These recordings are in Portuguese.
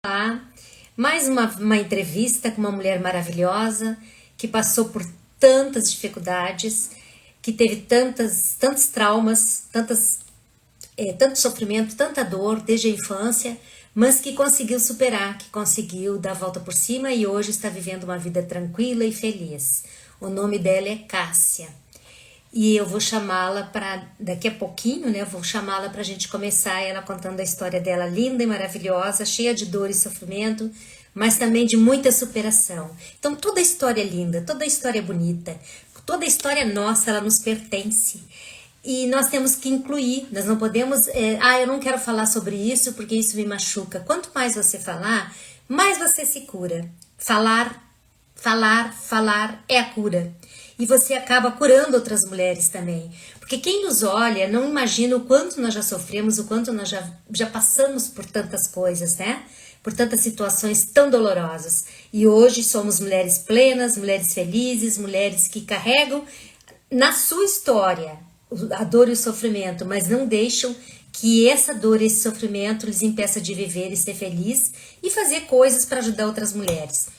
Lá, mais uma entrevista com uma mulher maravilhosa que passou por tantas dificuldades, que teve tantos traumas, tanto sofrimento, tanta dor desde a infância, mas que conseguiu superar, que conseguiu dar a volta por cima e hoje está vivendo uma vida tranquila e feliz. O nome dela é Cássia. E eu vou chamá-la para, daqui a pouquinho, né? Eu vou chamá-la para a gente começar ela contando a história dela linda e maravilhosa, cheia de dor e sofrimento, mas também de muita superação. Então toda a história é linda, toda a história é bonita, toda a história nossa, ela nos pertence. E nós temos que incluir, nós não podemos, eu não quero falar sobre isso porque isso me machuca. Quanto mais você falar, mais você se cura. Falar é a cura. E você acaba curando outras mulheres também. Porque quem nos olha não imagina o quanto nós já sofremos, o quanto nós já passamos por tantas coisas, né? Por tantas situações tão dolorosas. E hoje somos mulheres plenas, mulheres felizes, mulheres que carregam na sua história a dor e o sofrimento, mas não deixam que essa dor e esse sofrimento lhes impeça de viver e ser feliz e fazer coisas para ajudar outras mulheres.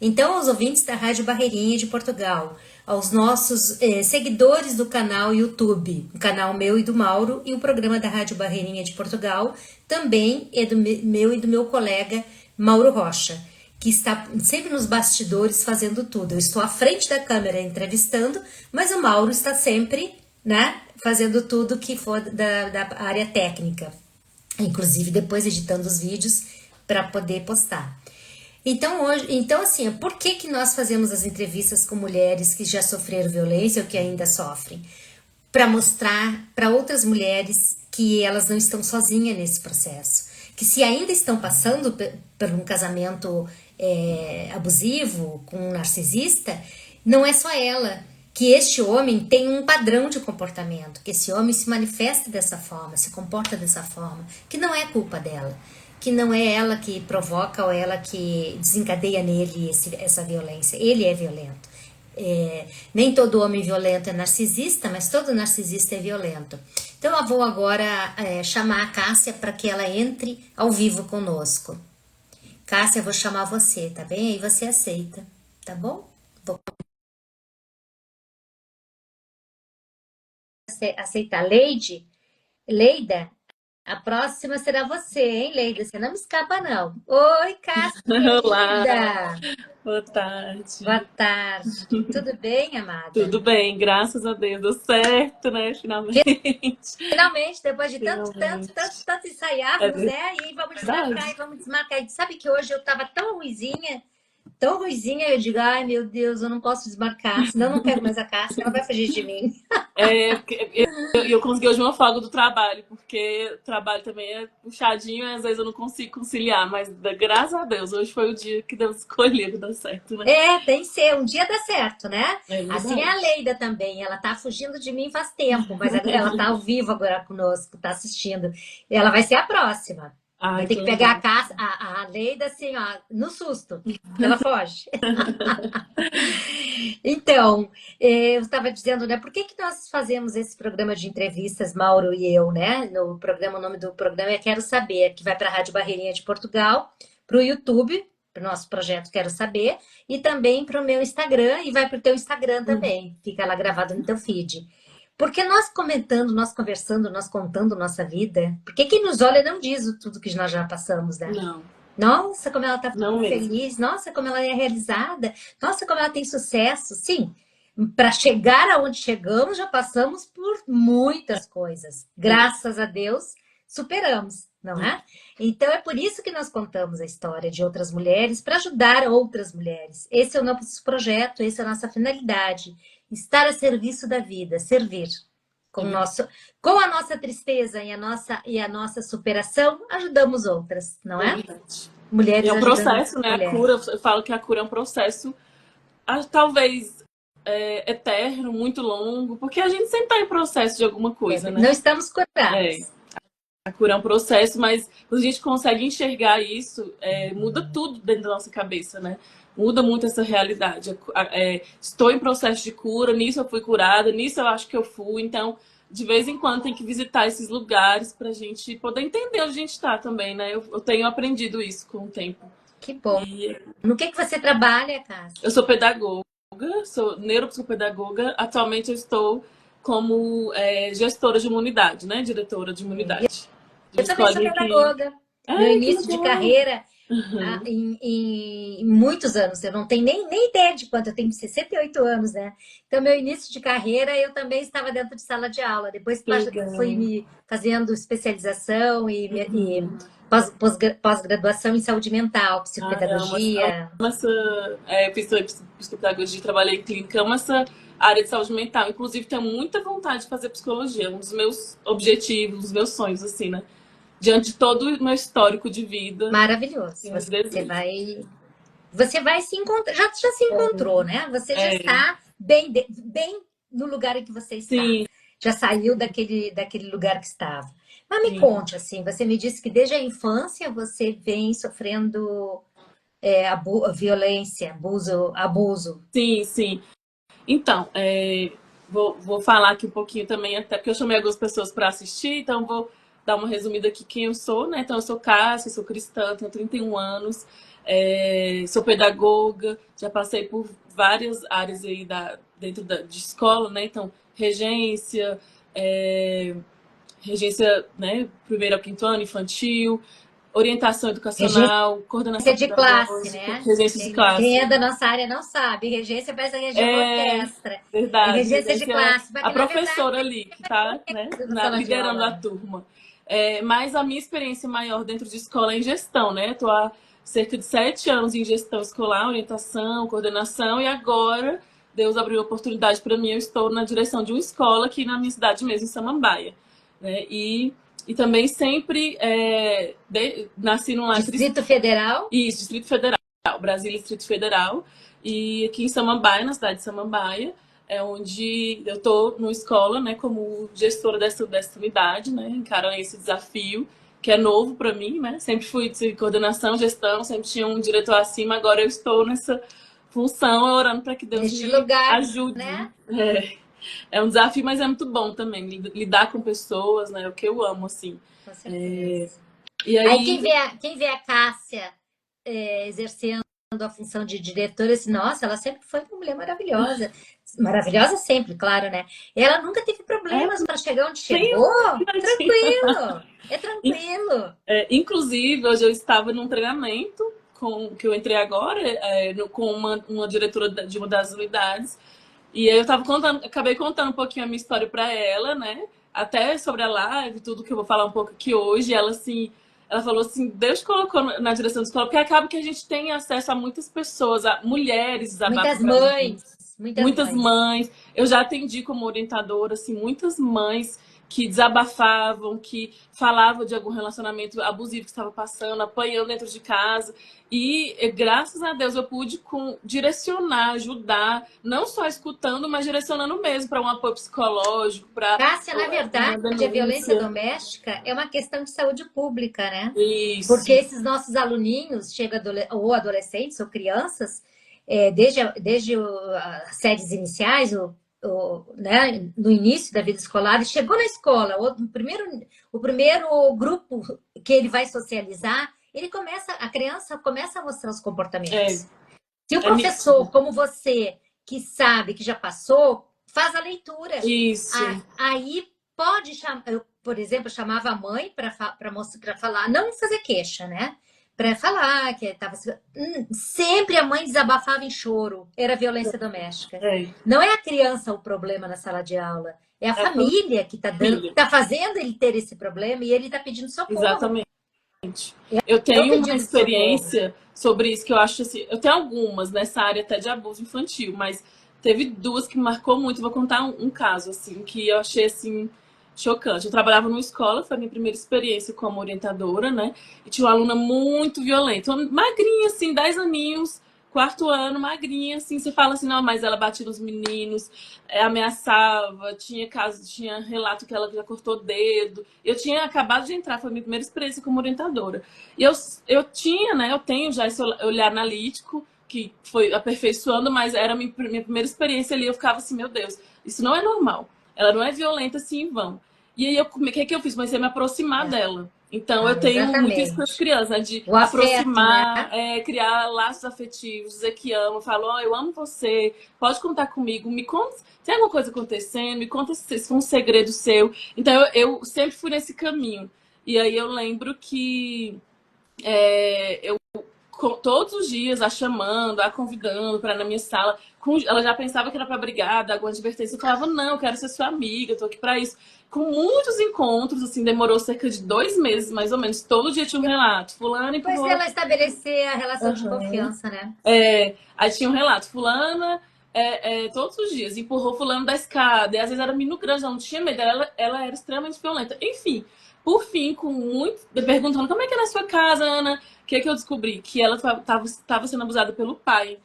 Então, aos ouvintes da Rádio Barreirinha de Portugal, aos nossos seguidores do canal YouTube, o canal meu e do Mauro, e o programa da Rádio Barreirinha de Portugal, também é do meu e do meu colega Mauro Rocha, que está sempre nos bastidores fazendo tudo. Eu estou à frente da câmera entrevistando, mas o Mauro está sempre, né, fazendo tudo que for da área técnica, inclusive depois editando os vídeos para poder postar. Então assim, por que nós fazemos as entrevistas com mulheres que já sofreram violência ou que ainda sofrem? Para mostrar para outras mulheres que elas não estão sozinhas nesse processo. Que se ainda estão passando por um casamento abusivo com um narcisista, não é só ela. Que este homem tem um padrão de comportamento, que esse homem se manifesta dessa forma, se comporta dessa forma, que não é culpa dela. Que não é ela que provoca ou ela que desencadeia nele essa violência. Ele é violento. Nem todo homem violento é narcisista, mas todo narcisista é violento. Então eu vou agora chamar a Cássia para que ela entre ao vivo conosco. Cássia, eu vou chamar você, tá bem? Aí você aceita, tá bom? Vou aceitar. Leida? A próxima será você, hein, Leida? Você não me escapa, não. Oi, Cássia, Olá, querida! boa tarde. Boa tarde. Tudo bem, amada? Tudo bem, graças a Deus, deu certo, né? Finalmente. Finalmente, depois de Finalmente. tanto É ensaiarmos, né? E vamos desmarcar, e verdade. vamos desmarcar. E sabe que hoje eu tava tão ruizinha, eu digo, ai, meu Deus, eu não posso desmarcar, senão eu não quero mais a Cássia, ela vai fugir de mim. Eu consegui hoje uma folga do trabalho, porque o trabalho também é puxadinho e às vezes eu não consigo conciliar, mas graças a Deus, hoje foi o dia que Deus escolheu que deu certo, né? Tem que ser, um dia dá certo, né? É Assim é a verdade. Leida também, ela tá fugindo de mim faz tempo, mas ela tá ao vivo agora conosco, tá assistindo. Ela vai ser a próxima. Vai Ai, ter que que pegar legal. a Leida assim, ó, no susto, que ela foge. Então, eu estava dizendo, né, por que nós fazemos esse programa de entrevistas, Mauro e eu, né? No programa, o nome do programa é Quero Saber, que vai para a Rádio Barreirinha de Portugal, para o YouTube, para o nosso projeto Quero Saber, e também para o meu Instagram, e vai para o teu Instagram também, fica lá gravado no teu feed. Porque nós comentando, nós conversando, nós contando nossa vida, porque quem nos olha não diz tudo que nós já passamos, né? Não, Nossa, como ela está não mesmo. feliz, nossa, como ela é realizada, nossa, como ela tem sucesso. Sim, para chegar aonde chegamos, já passamos por muitas coisas. É. Graças a Deus, superamos, não é? Então é por isso que nós contamos a história de outras mulheres, para ajudar outras mulheres. Esse é o nosso projeto, essa é a nossa finalidade. Estar a serviço da vida, servir. Com, É o verdade. nosso, com a nossa tristeza e a nossa superação, ajudamos outras, não É é? verdade. E é Mulheres um ajudando processo, né? A cura, mulheres. eu falo que a cura é um processo, talvez eterno, muito longo, porque a gente sempre está em processo de alguma coisa, Não né? estamos É, curadas. a cura é um processo, mas quando a gente consegue enxergar isso, muda tudo dentro da nossa cabeça, né? Muda muito essa realidade. Estou em processo de cura, nisso eu fui curada, nisso eu acho que eu fui, então de vez em quando tem que visitar esses lugares para a gente poder entender onde a gente está também, né? Eu tenho aprendido isso com o tempo. Que bom. E No que você trabalha, Cássia? eu sou pedagoga, sou neuropsicopedagoga. Atualmente eu estou como gestora de uma unidade, né? Diretora de uma unidade. De uma Eu também sou escolinha que... pedagoga. Meu Ai, que início de legal! carreira, Uhum. em muitos anos, eu não tenho nem ideia de quanto, eu tenho 68 anos, né? Então, meu início de carreira, eu também estava dentro de sala de aula. Depois Que fui legal. me fazendo especialização e Uhum. pós-graduação em saúde mental, Ai, amo psicopedagogia. essa fiz psicopedagogia, trabalhei em clínica, amo essa área de saúde mental. Inclusive, tenho muita vontade de fazer psicologia, um dos meus objetivos, um dos meus sonhos, assim, né? Diante de todo o meu histórico de vida, Maravilhoso. tenho esse desejo. Você vai se encontrar, já se encontrou, né? Você já É, está bem no lugar em que você está. sim, Já saiu daquele lugar que estava. Mas me sim, conte, assim, você me disse que desde a infância você vem sofrendo violência, abuso. sim, sim. Então, vou falar aqui um pouquinho também, até porque eu chamei algumas pessoas para assistir, então vou dar uma resumida aqui quem eu sou, né? Então, eu sou Cássia, sou cristã, tenho 31 anos, sou pedagoga, já passei por várias áreas aí dentro de escola, né? Então, regência, é, regência, né? Primeiro ao quinto ano, infantil, orientação Regência educacional, coordenação de classe, pedagógica, né? regência de Quem classe. é da nossa área não sabe. Regência parece a região da É orquestra. É verdade, regência de regência é classe, mas a que na verdade professora ali que está, né, é na sala de liderando a aula. turma. Mas a minha experiência maior dentro de escola é em gestão, né? Estou há cerca de 7 anos em gestão escolar, orientação, coordenação, e agora Deus abriu a oportunidade para mim, eu estou na direção de uma escola aqui na minha cidade mesmo, em Samambaia. Né? E também sempre nasci num lar cristão. Distrito Federal. Isso, Distrito Federal, Brasília, Distrito Federal. E aqui em Samambaia, na cidade de Samambaia, é onde eu estou numa escola, né, como gestora dessa unidade, né, encarando esse desafio, que é novo para mim, né? Sempre fui de coordenação, gestão, sempre tinha um diretor acima, agora eu estou nessa função, orando para que Deus Neste me lugar, ajude. né? É um desafio, mas é muito bom também, lidar com pessoas, né, é o que eu amo, assim. Com certeza. E Aí aí, quem vê a Cássia exercendo a função de diretora, assim, nossa, ela sempre foi uma mulher maravilhosa. Maravilhosa sempre, claro, né? Ela nunca teve é, problemas para chegar onde tenho, chegou. imagina. Tranquilo, é tranquilo. Inclusive, hoje eu estava num treinamento que eu entrei agora, com uma diretora de uma das unidades, e aí eu acabei contando um pouquinho a minha história para ela, né? Até sobre a live, tudo que eu vou falar um pouco aqui hoje. Ela falou assim, Deus colocou na direção da escola, porque acaba que a gente tem acesso a muitas pessoas, a mulheres desabafam Muitas pra gente, mães, muitas muitas mães. mães. Eu já atendi como orientadora, assim, muitas mães que desabafavam, que falavam de algum relacionamento abusivo que estava passando, apanhando dentro de casa. E graças a Deus eu pude direcionar, ajudar, não só escutando, mas direcionando mesmo para um apoio psicológico, para Cássia, na uma verdade, a violência denúncia. doméstica é uma questão de saúde pública, né? Porque Isso, esses nossos aluninhos, ou adolescentes ou crianças, desde as séries iniciais, né, no início da vida escolar, ele chegou na escola, o primeiro grupo que ele vai socializar, a criança começa a mostrar os é, comportamentos. Se o é nítido. professor, como você, que sabe, que já passou, faz a leitura, Isso, aí pode chamar, eu, por exemplo, chamava a mãe para falar, não fazer queixa, né? Para falar que estava. Sempre a mãe desabafava em choro, era violência doméstica. é, Não é a criança o problema na sala de aula, é a é a família que está família, tá fazendo ele ter esse problema e ele está pedindo socorro. exatamente. Eu Eu tenho uma pedindo socorro. experiência sobre isso que eu acho assim. Eu tenho algumas nessa área até de abuso infantil, mas teve duas que marcou muito. Vou contar um caso assim que eu achei assim chocante. Eu trabalhava numa escola, foi a minha primeira experiência como orientadora, né? E tinha uma aluna muito violenta, uma magrinha assim, 10 aninhos, quarto ano, magrinha assim. Você fala assim, não, mas ela batia nos meninos, ameaçava, tinha relato que ela já cortou o dedo. Eu tinha acabado de entrar, foi a minha primeira experiência como orientadora. E eu tinha, né? Eu tenho já esse olhar analítico, que foi aperfeiçoando, mas era a minha primeira experiência ali. Eu ficava assim, meu Deus, isso não é normal. ela não é violenta assim em vão. E aí, o que eu fiz? Comecei a me aproximar dela. Então, eu tenho muito isso com as Exatamente. crianças, né? De O afeto, né? aproximar, criar laços afetivos, dizer que amo, falo, ó, eu amo você, pode contar comigo, me conta, tem alguma coisa acontecendo, me conta se foi um segredo seu. Então, eu sempre fui nesse caminho. E aí, eu lembro que eu todos os dias a chamando, a convidando para na minha sala. Ela já pensava que era para brigar, dar alguma advertência. Eu falava, não, eu quero ser sua amiga, eu tô aqui para isso. Com muitos encontros, assim, demorou cerca de 2 meses, mais ou menos. Todo dia tinha um relato. Fulana Depois empurrou. ela estabelecer a relação de Uhum. confiança, né? Aí tinha um relato. Fulana, todos os dias, empurrou fulano da escada. E às vezes era menino grande, ela não tinha medo. Ela era extremamente violenta. Enfim, por fim, com muito... Perguntando como é que é na sua casa, Ana? O que é que eu descobri? Que ela estava sendo abusada pelo pai.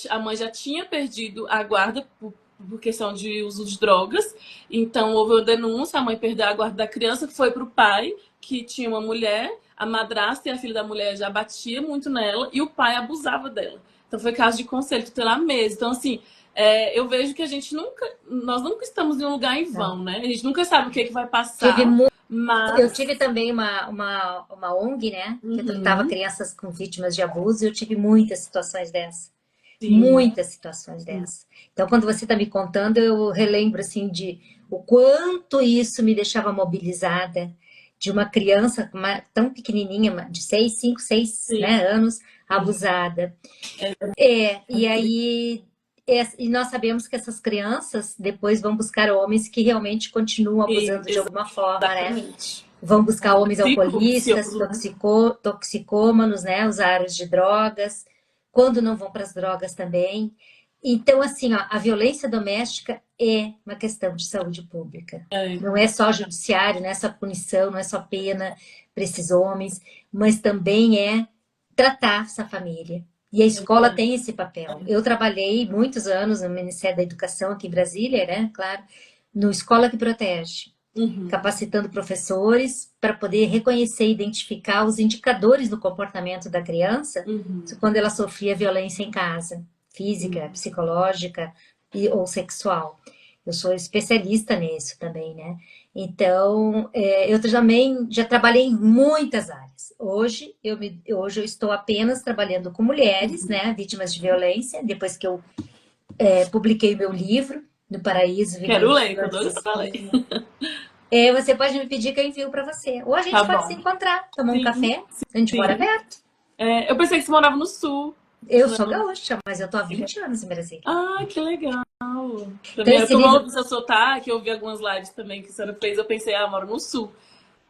A mãe já tinha perdido a guarda por questão de uso de drogas. Então, houve uma denúncia, a mãe perdeu a guarda da criança, foi para o pai, que tinha uma mulher, a madrasta e a filha da mulher já batia muito nela, e o pai abusava dela. Então, foi caso de conselho tutelar mesmo. Então, assim, eu vejo que nós nunca estamos em um lugar em Não. vão, né? A gente nunca sabe o que vai Tive passar, mas... Eu tive também uma ONG, né? Que tratava Uhum, crianças com vítimas de abuso e eu tive muitas situações dessas. sim, Muitas situações dessas. Então, quando você está me contando, eu relembro, assim, de o quanto isso me deixava mobilizada de uma criança tão pequenininha, de 6, 5, 6, sim, né, anos, sim. abusada. É, E aí... E nós sabemos que essas crianças depois vão buscar homens que realmente continuam abusando de alguma forma, né? exatamente. Vão buscar homens Ciclo alcoolistas, vicioso, né? toxicômanos, né? Usuários de drogas, quando não vão para as drogas também. Então, assim, ó, a violência doméstica é uma questão de saúde pública. É, Não é só judiciário, não é só punição, não é só pena para esses homens, mas também é tratar essa família. E a escola verdade. tem esse papel. Eu trabalhei muitos anos no Ministério da Educação aqui em Brasília, né? Claro, no Escola que Protege, Uhum, capacitando professores para poder reconhecer e identificar os indicadores do comportamento da criança uhum, quando ela sofria violência em casa, física, uhum. psicológica ou sexual. Eu sou especialista nisso também, né? Então, eu também já trabalhei em muitas áreas. Hoje eu estou apenas trabalhando com mulheres, né, vítimas de violência, depois que eu publiquei meu livro, No Paraíso, Quero Vivendo ler, tô Flores doida pra ler. Espinhos. Você pode me pedir que eu envio para você. Ou a Tá gente pode se bom. encontrar, tomar um Sim, café. A gente mora sim. perto. Eu pensei que você morava no sul. Eu sou Não. gaúcha, mas eu tô há 20 anos em Brasília. Ah, que legal. Então, Também eu esse tô livro. do seu sotaque, eu vi algumas lives também que a senhora fez, eu pensei, moro no sul.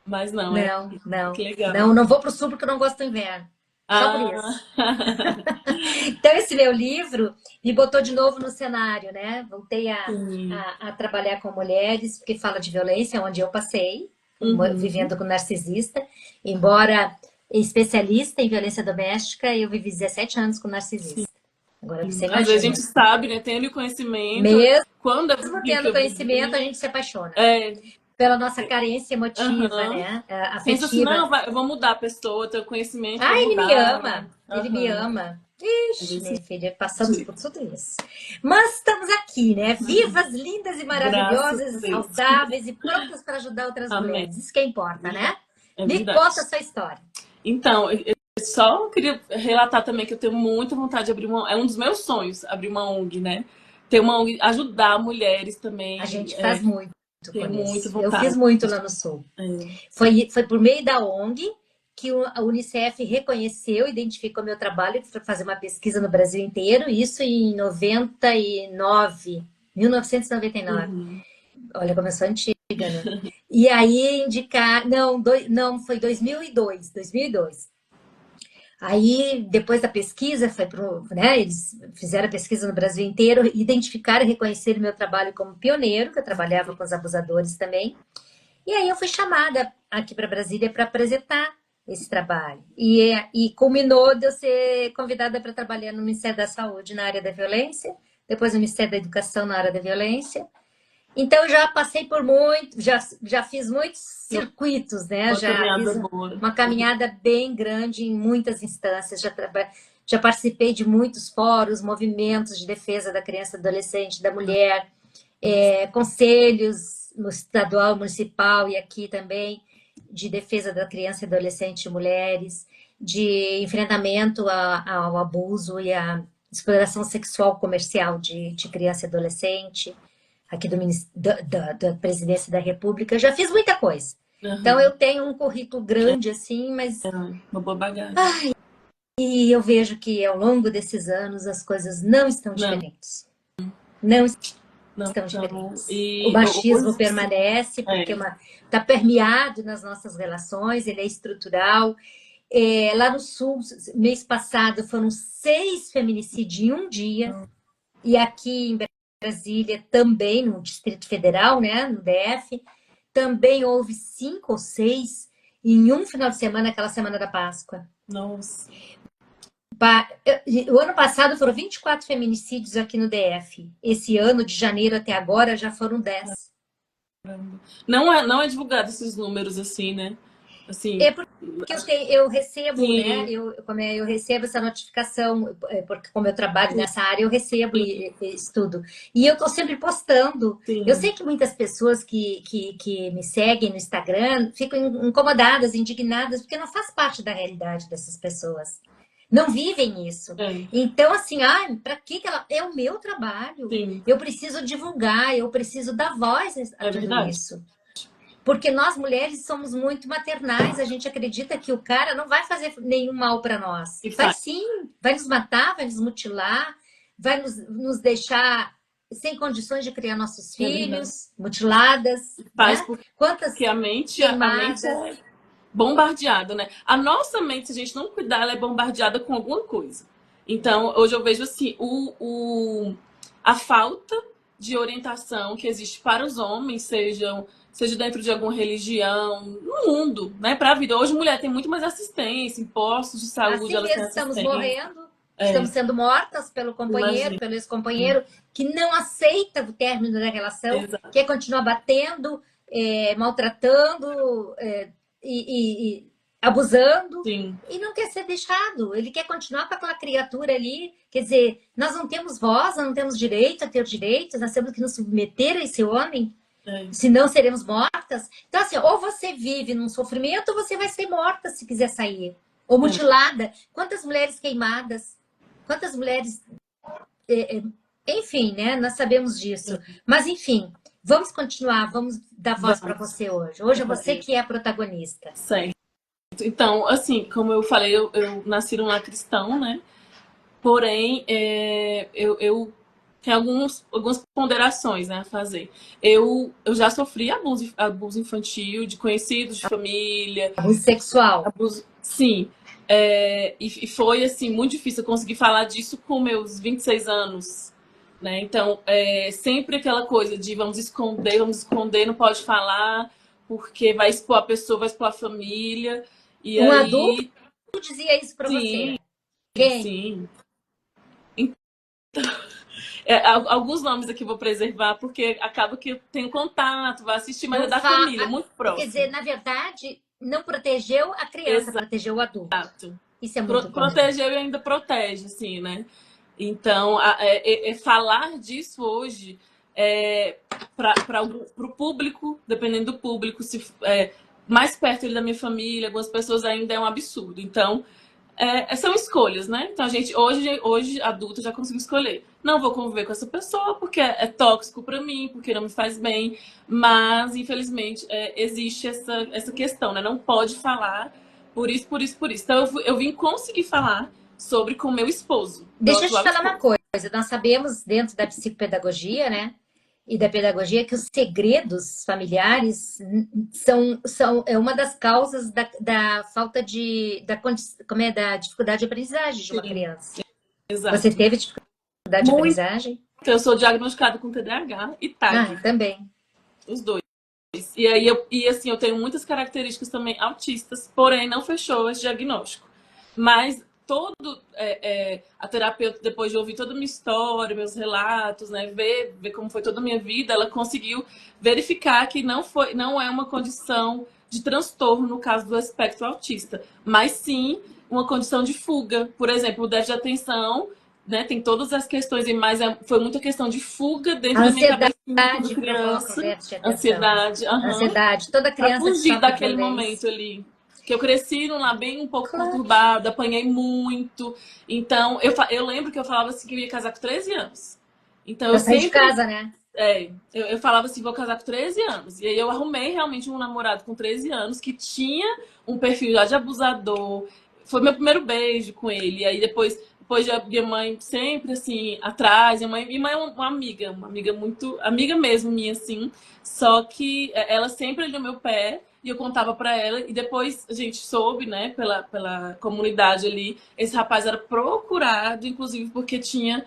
Mas não, Não, que não, legal. não, não vou pro sul porque eu não gosto do inverno. Só por Ah, isso. Então, esse meu livro me botou de novo no cenário, né? Voltei sim. a trabalhar com mulheres, porque fala de violência, onde eu passei, Uhum. vivendo com narcisista. Embora especialista em violência doméstica, eu vivi 17 anos com narcisista. Agora você Às vezes a gente imagina. sabe, né? Tem ali o conhecimento, Mesmo quando é tendo vivido, conhecimento, a gente se apaixona é, pela nossa carência emotiva, aham. né? Pensa assim, Afetiva. não, eu vou mudar a pessoa, ter o conhecimento, vou Ah, ele me mudar, né? ama. Ele me Aham. ama. É Ixi, desse minha filha, passamos jeito. por tudo isso. Mas estamos aqui, né? Vivas, lindas e Graças a maravilhosas, Deus. saudáveis e prontas para ajudar outras Amém. mulheres. Isso que importa, né? É Me verdade. conta a sua história. Então, eu só queria relatar também que eu tenho muita vontade de abrir é um dos meus sonhos, abrir uma ONG, né? Ter uma ONG, ajudar mulheres A também, gente faz muito com tenho muita isso. Eu vontade. fiz muito lá no Sul. Foi por meio da ONG que a Unicef reconheceu, identificou meu trabalho para fazer uma pesquisa no Brasil inteiro, isso em 99, 1999. Uhum. Olha como eu sou antiga, né? E aí indicar, não, foi 2002, 2002. Aí, depois da pesquisa, né, eles fizeram a pesquisa no Brasil inteiro, identificaram e reconheceram meu trabalho como pioneiro, que eu trabalhava com os abusadores também. E aí eu fui chamada aqui para Brasília para apresentar esse trabalho. E culminou de eu ser convidada para trabalhar no Ministério da Saúde na área da violência, depois no Ministério da Educação na área da violência. Então, já passei por já fiz muitos circuitos, né? Uma Já caminhada fiz boa. uma caminhada bem grande em muitas instâncias, já participei de muitos fóruns, movimentos de defesa da criança e adolescente, da mulher, conselhos no estadual, municipal e aqui também, de defesa da criança, adolescente e mulheres, de enfrentamento ao abuso e à exploração sexual comercial de criança e adolescente, aqui da Presidência da República. Eu já fiz muita coisa. Então, eu tenho um currículo grande, assim, mas... Uma boa bagagem. E eu vejo que, ao longo desses anos, as coisas não estão diferentes. Não estão diferentes. O machismo permanece, porque está permeado nas nossas relações, ele é estrutural. Lá no Sul, mês passado, foram 6 feminicídios em um dia. E aqui em Brasília, também, no Distrito Federal, né, no DF, também houve 5 ou 6 em um final de semana, aquela semana da Páscoa. Nossa. O ano passado foram 24 feminicídios aqui no DF. Esse ano, de janeiro até agora, já foram 10. Não é divulgado esses números assim, né? Assim, é porque eu recebo, né? Eu recebo essa notificação, porque como eu trabalho nessa área, eu recebo isso tudo. E eu estou sempre postando. Sim. Eu sei que muitas pessoas que me seguem no Instagram ficam incomodadas, indignadas, porque não faz parte da realidade dessas pessoas. Não vivem isso. Então, assim, para que ela... É o meu trabalho. Sim. Eu preciso divulgar, eu preciso dar voz a tudo isso. Porque nós, mulheres, somos muito maternais. A gente acredita que o cara não vai fazer nenhum mal para nós. Vai sim, vai nos matar, vai nos mutilar, vai nos deixar sem condições de criar nossos filhos, mutiladas. Faz né? Porque a mente é bombardeada, né? A nossa mente, se a gente não cuidar, ela é bombardeada com alguma coisa. Então, hoje eu vejo assim, a falta de orientação que existe para os homens, seja dentro de alguma religião, no mundo, né? Para a vida. Hoje, mulher tem muito mais assistência, em postos de saúde. Assim mesmo, estamos morrendo, estamos sendo mortas pelo companheiro, pelo ex-companheiro, que não aceita o término da relação, quer continuar batendo, maltratando e abusando. Sim. E não quer ser deixado. Ele quer continuar com aquela criatura ali. Quer dizer, nós não temos voz, nós não temos direito a ter direitos, nós temos que nos submeter a esse homem. Senão seremos mortas. Então, assim, ou você vive num sofrimento, ou você vai ser morta se quiser sair. Ou mutilada. Quantas mulheres queimadas? Quantas mulheres... Enfim, né? Nós sabemos disso. Mas, enfim, vamos continuar. Vamos dar voz para você hoje. Hoje é você que é a protagonista. Certo. Então, assim, como eu falei, eu nasci num lar cristão, né? Porém, eu tenho algumas ponderações, né, a fazer. Eu já sofri abuso infantil de conhecidos, de família. Abuso sexual. Sim. E foi, assim, muito difícil eu conseguir falar disso com meus 26 anos. Né? Então, sempre aquela coisa de vamos esconder, não pode falar, porque vai expor a pessoa, vai expor a família. E aí... adulto dizia isso pra você? Quem? Sim. Então, alguns nomes aqui vou preservar, porque acaba que eu tenho contato, vai assistir, mas é da família, muito próximo. Quer dizer, na verdade, não protegeu a criança, protegeu o adulto. Exato. Isso é muito protegeu e ainda protege, assim, né? Então, falar disso hoje para o público, dependendo do público, mais perto da minha família, algumas pessoas ainda é um absurdo. Então, são escolhas, né? Então, a gente, hoje adulto, já consigo escolher. Não vou conviver com essa pessoa porque é tóxico para mim, porque não me faz bem. Mas, infelizmente, existe essa questão, né? Não pode falar por isso. Então, eu vim conseguir falar sobre com meu esposo. Deixa eu te falar uma coisa. Nós sabemos, dentro da psicopedagogia, né? E da pedagogia, que os segredos familiares são uma das causas da falta da dificuldade de aprendizagem de uma criança. Exato. Você teve dificuldade de aprendizagem? Eu sou diagnosticada com TDAH e TAG. Também. Os dois. E aí, assim, eu tenho muitas características também autistas, porém não fechou esse diagnóstico. Mas a terapeuta, depois de ouvir toda a minha história, meus relatos, né, ver como foi toda a minha vida, ela conseguiu verificar que não é uma condição de transtorno no caso do espectro autista, mas sim uma condição de fuga. Por exemplo, o déficit de atenção, né, tem todas as questões, mas foi muita questão de fuga dentro da minha cabeça. Tudo provoca o criança, déficit de atenção. ansiedade, aham. Ansiedade, toda Pra criança que fugir sofre daquele violência. momento ali. Que eu cresci num lar bem um pouco Claro. conturbado, apanhei muito. Então, eu lembro que eu falava assim que eu ia casar com 13 anos. Então, eu Pra sair de sempre casa, né? eu falava assim, vou casar com 13 anos. E aí eu arrumei realmente um namorado com 13 anos que tinha um perfil já de abusador. Foi meu primeiro beijo com ele. E aí depois de minha mãe sempre assim, atrás. Minha mãe é uma amiga muito, amiga mesmo minha, assim. Só que ela sempre ali no meu pé. E eu contava pra ela, e depois a gente soube, né, pela comunidade ali, esse rapaz era procurado, inclusive porque tinha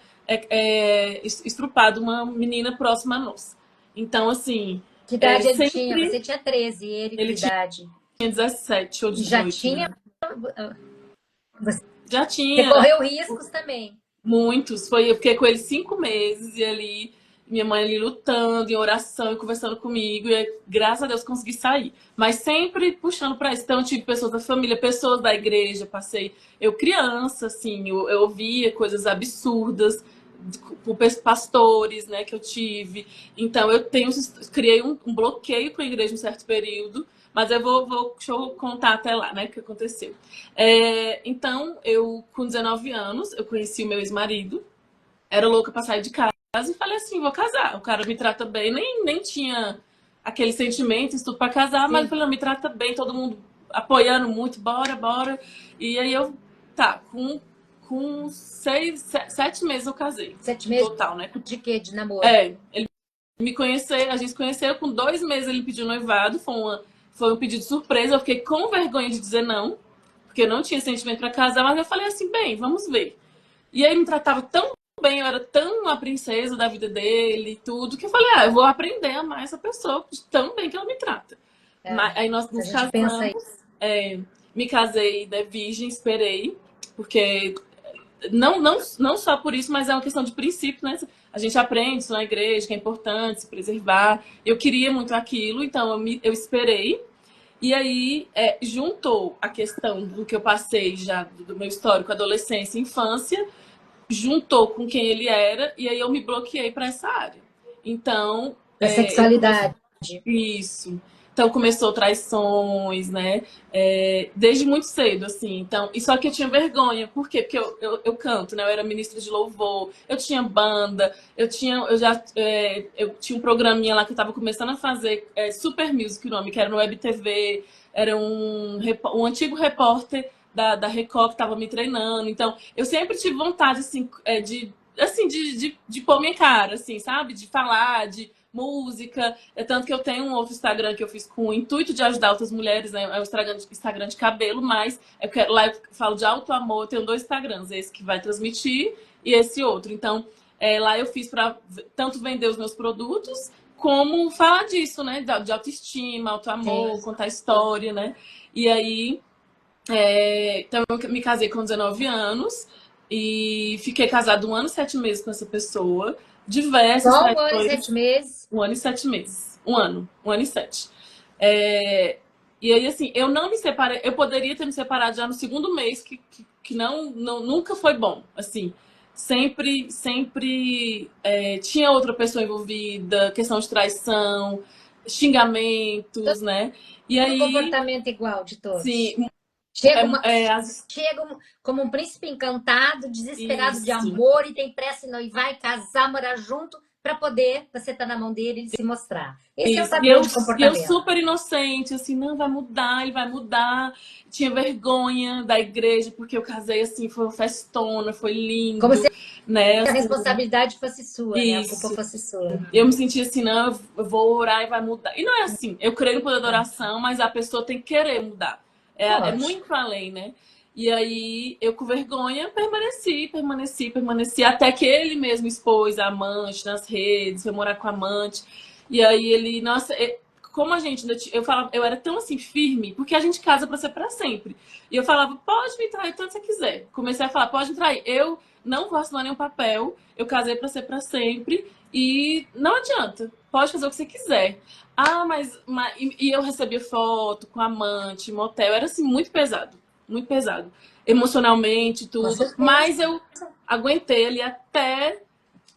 estrupado uma menina próxima a nós. Então, assim, Que idade ele tinha? sempre Você tinha 13, e ele que ele tinha idade? 17 ou E já 18, tinha. né? Você Já tinha correu riscos também. muitos. Eu fiquei com ele 5 meses e ali, minha mãe ali lutando, em oração e conversando comigo. E aí, graças a Deus consegui sair. Mas sempre puxando para isso. Então, eu tive pessoas da família, pessoas da igreja, passei. Eu criança, assim, eu ouvia coisas absurdas com pastores, né, que eu tive. Então, criei um bloqueio com a igreja em um certo período. Mas deixa eu contar até lá, né, o que aconteceu. Então, eu, com 19 anos, eu conheci o meu ex-marido, era louca pra sair de casa e falei assim, vou casar. O cara me trata bem, nem tinha aquele sentimento, isso tudo pra casar, mas eu Sim. falei, não, me trata bem, todo mundo apoiando muito, bora, bora. E aí com 7 meses eu casei, 7 meses total, né? de quê? De namoro? Ele a gente se conheceu, com 2 meses ele pediu noivado, foi um pedido surpresa, eu fiquei com vergonha de dizer não, porque eu não tinha sentimento pra casar, mas eu falei assim, bem, vamos ver. E aí ele me tratava tão bem, eu era tão a princesa da vida dele e tudo, que eu falei, eu vou aprender a amar essa pessoa de tão bem que ela me trata. É, Aí nós a nos gente pensa casamos, isso. me casei, né, virgem, esperei, porque não só por isso, mas é uma questão de princípio, né? A gente aprende isso na igreja, que é importante se preservar. Eu queria muito aquilo, então eu esperei. E aí, juntou a questão do que eu passei já, do meu histórico, adolescência e infância, juntou com quem ele era, e aí eu me bloqueei para essa área. Então, Da eu comecei. sexualidade. Isso. Então começou traições, né? Desde muito cedo, assim. Então, e só que eu tinha vergonha. Por quê? Porque eu canto, né? Eu era ministra de louvor, eu tinha banda, eu tinha um programinha lá que eu tava começando a fazer, Super Music, o nome, que era no Web TV, era um antigo repórter da Record que tava me treinando. Então, eu sempre tive vontade, assim, de pôr minha cara, assim, sabe? De falar, de música. Tanto que eu tenho um outro Instagram que eu fiz com o intuito de ajudar outras mulheres, né? É o Instagram de cabelo, mas lá eu falo de auto amor, eu tenho 2 Instagrams, esse que vai transmitir e esse outro. Então, lá eu fiz para tanto vender os meus produtos, como falar disso, né? De autoestima, auto amor, Sim. contar história, né? E aí, então eu me casei com 19 anos e fiquei casada 1 ano e 7 meses com essa pessoa. Diversas Só 1 ano e 7 traições. meses. 1 ano e 7 meses. 1 ano e 7. E aí, assim, eu não me separei. Eu poderia ter me separado já no segundo mês, que nunca foi bom. Assim, sempre tinha outra pessoa envolvida, questão de traição, xingamentos, né? E No aí, comportamento igual de todos. sim, Chega, uma, as, chega como um príncipe encantado, desesperado de isso. amor e tem pressa em noivar e casar, morar junto para poder você estar na mão dele e se mostrar. Esse é o Isso. padrão de E eu comportamento. super inocente, assim, não, vai mudar, ele vai mudar. Tinha vergonha da igreja, porque eu casei assim, foi uma festona, foi Como se lindo, né? a Assim, responsabilidade fosse sua, né? A culpa isso. fosse sua. Eu me senti assim, não, eu vou orar e vai mudar. E não é assim, eu creio no poder da É, oração, mas a pessoa tem que querer mudar. É lógico. muito além, né? E aí, eu com vergonha, permaneci, até que ele mesmo expôs a amante nas redes, foi morar com a amante. E aí ele, nossa, como a gente, eu falava, eu era tão assim firme, porque a gente casa pra ser pra sempre. E eu falava, pode me trair tanto você quiser. Comecei a falar, pode me trair. Eu não vou assinar nenhum papel, eu casei pra ser pra sempre. E não adianta, pode fazer o que você quiser. E eu recebia foto com amante, motel, era assim muito pesado, emocionalmente, Com tudo. certeza. Mas eu aguentei ali até,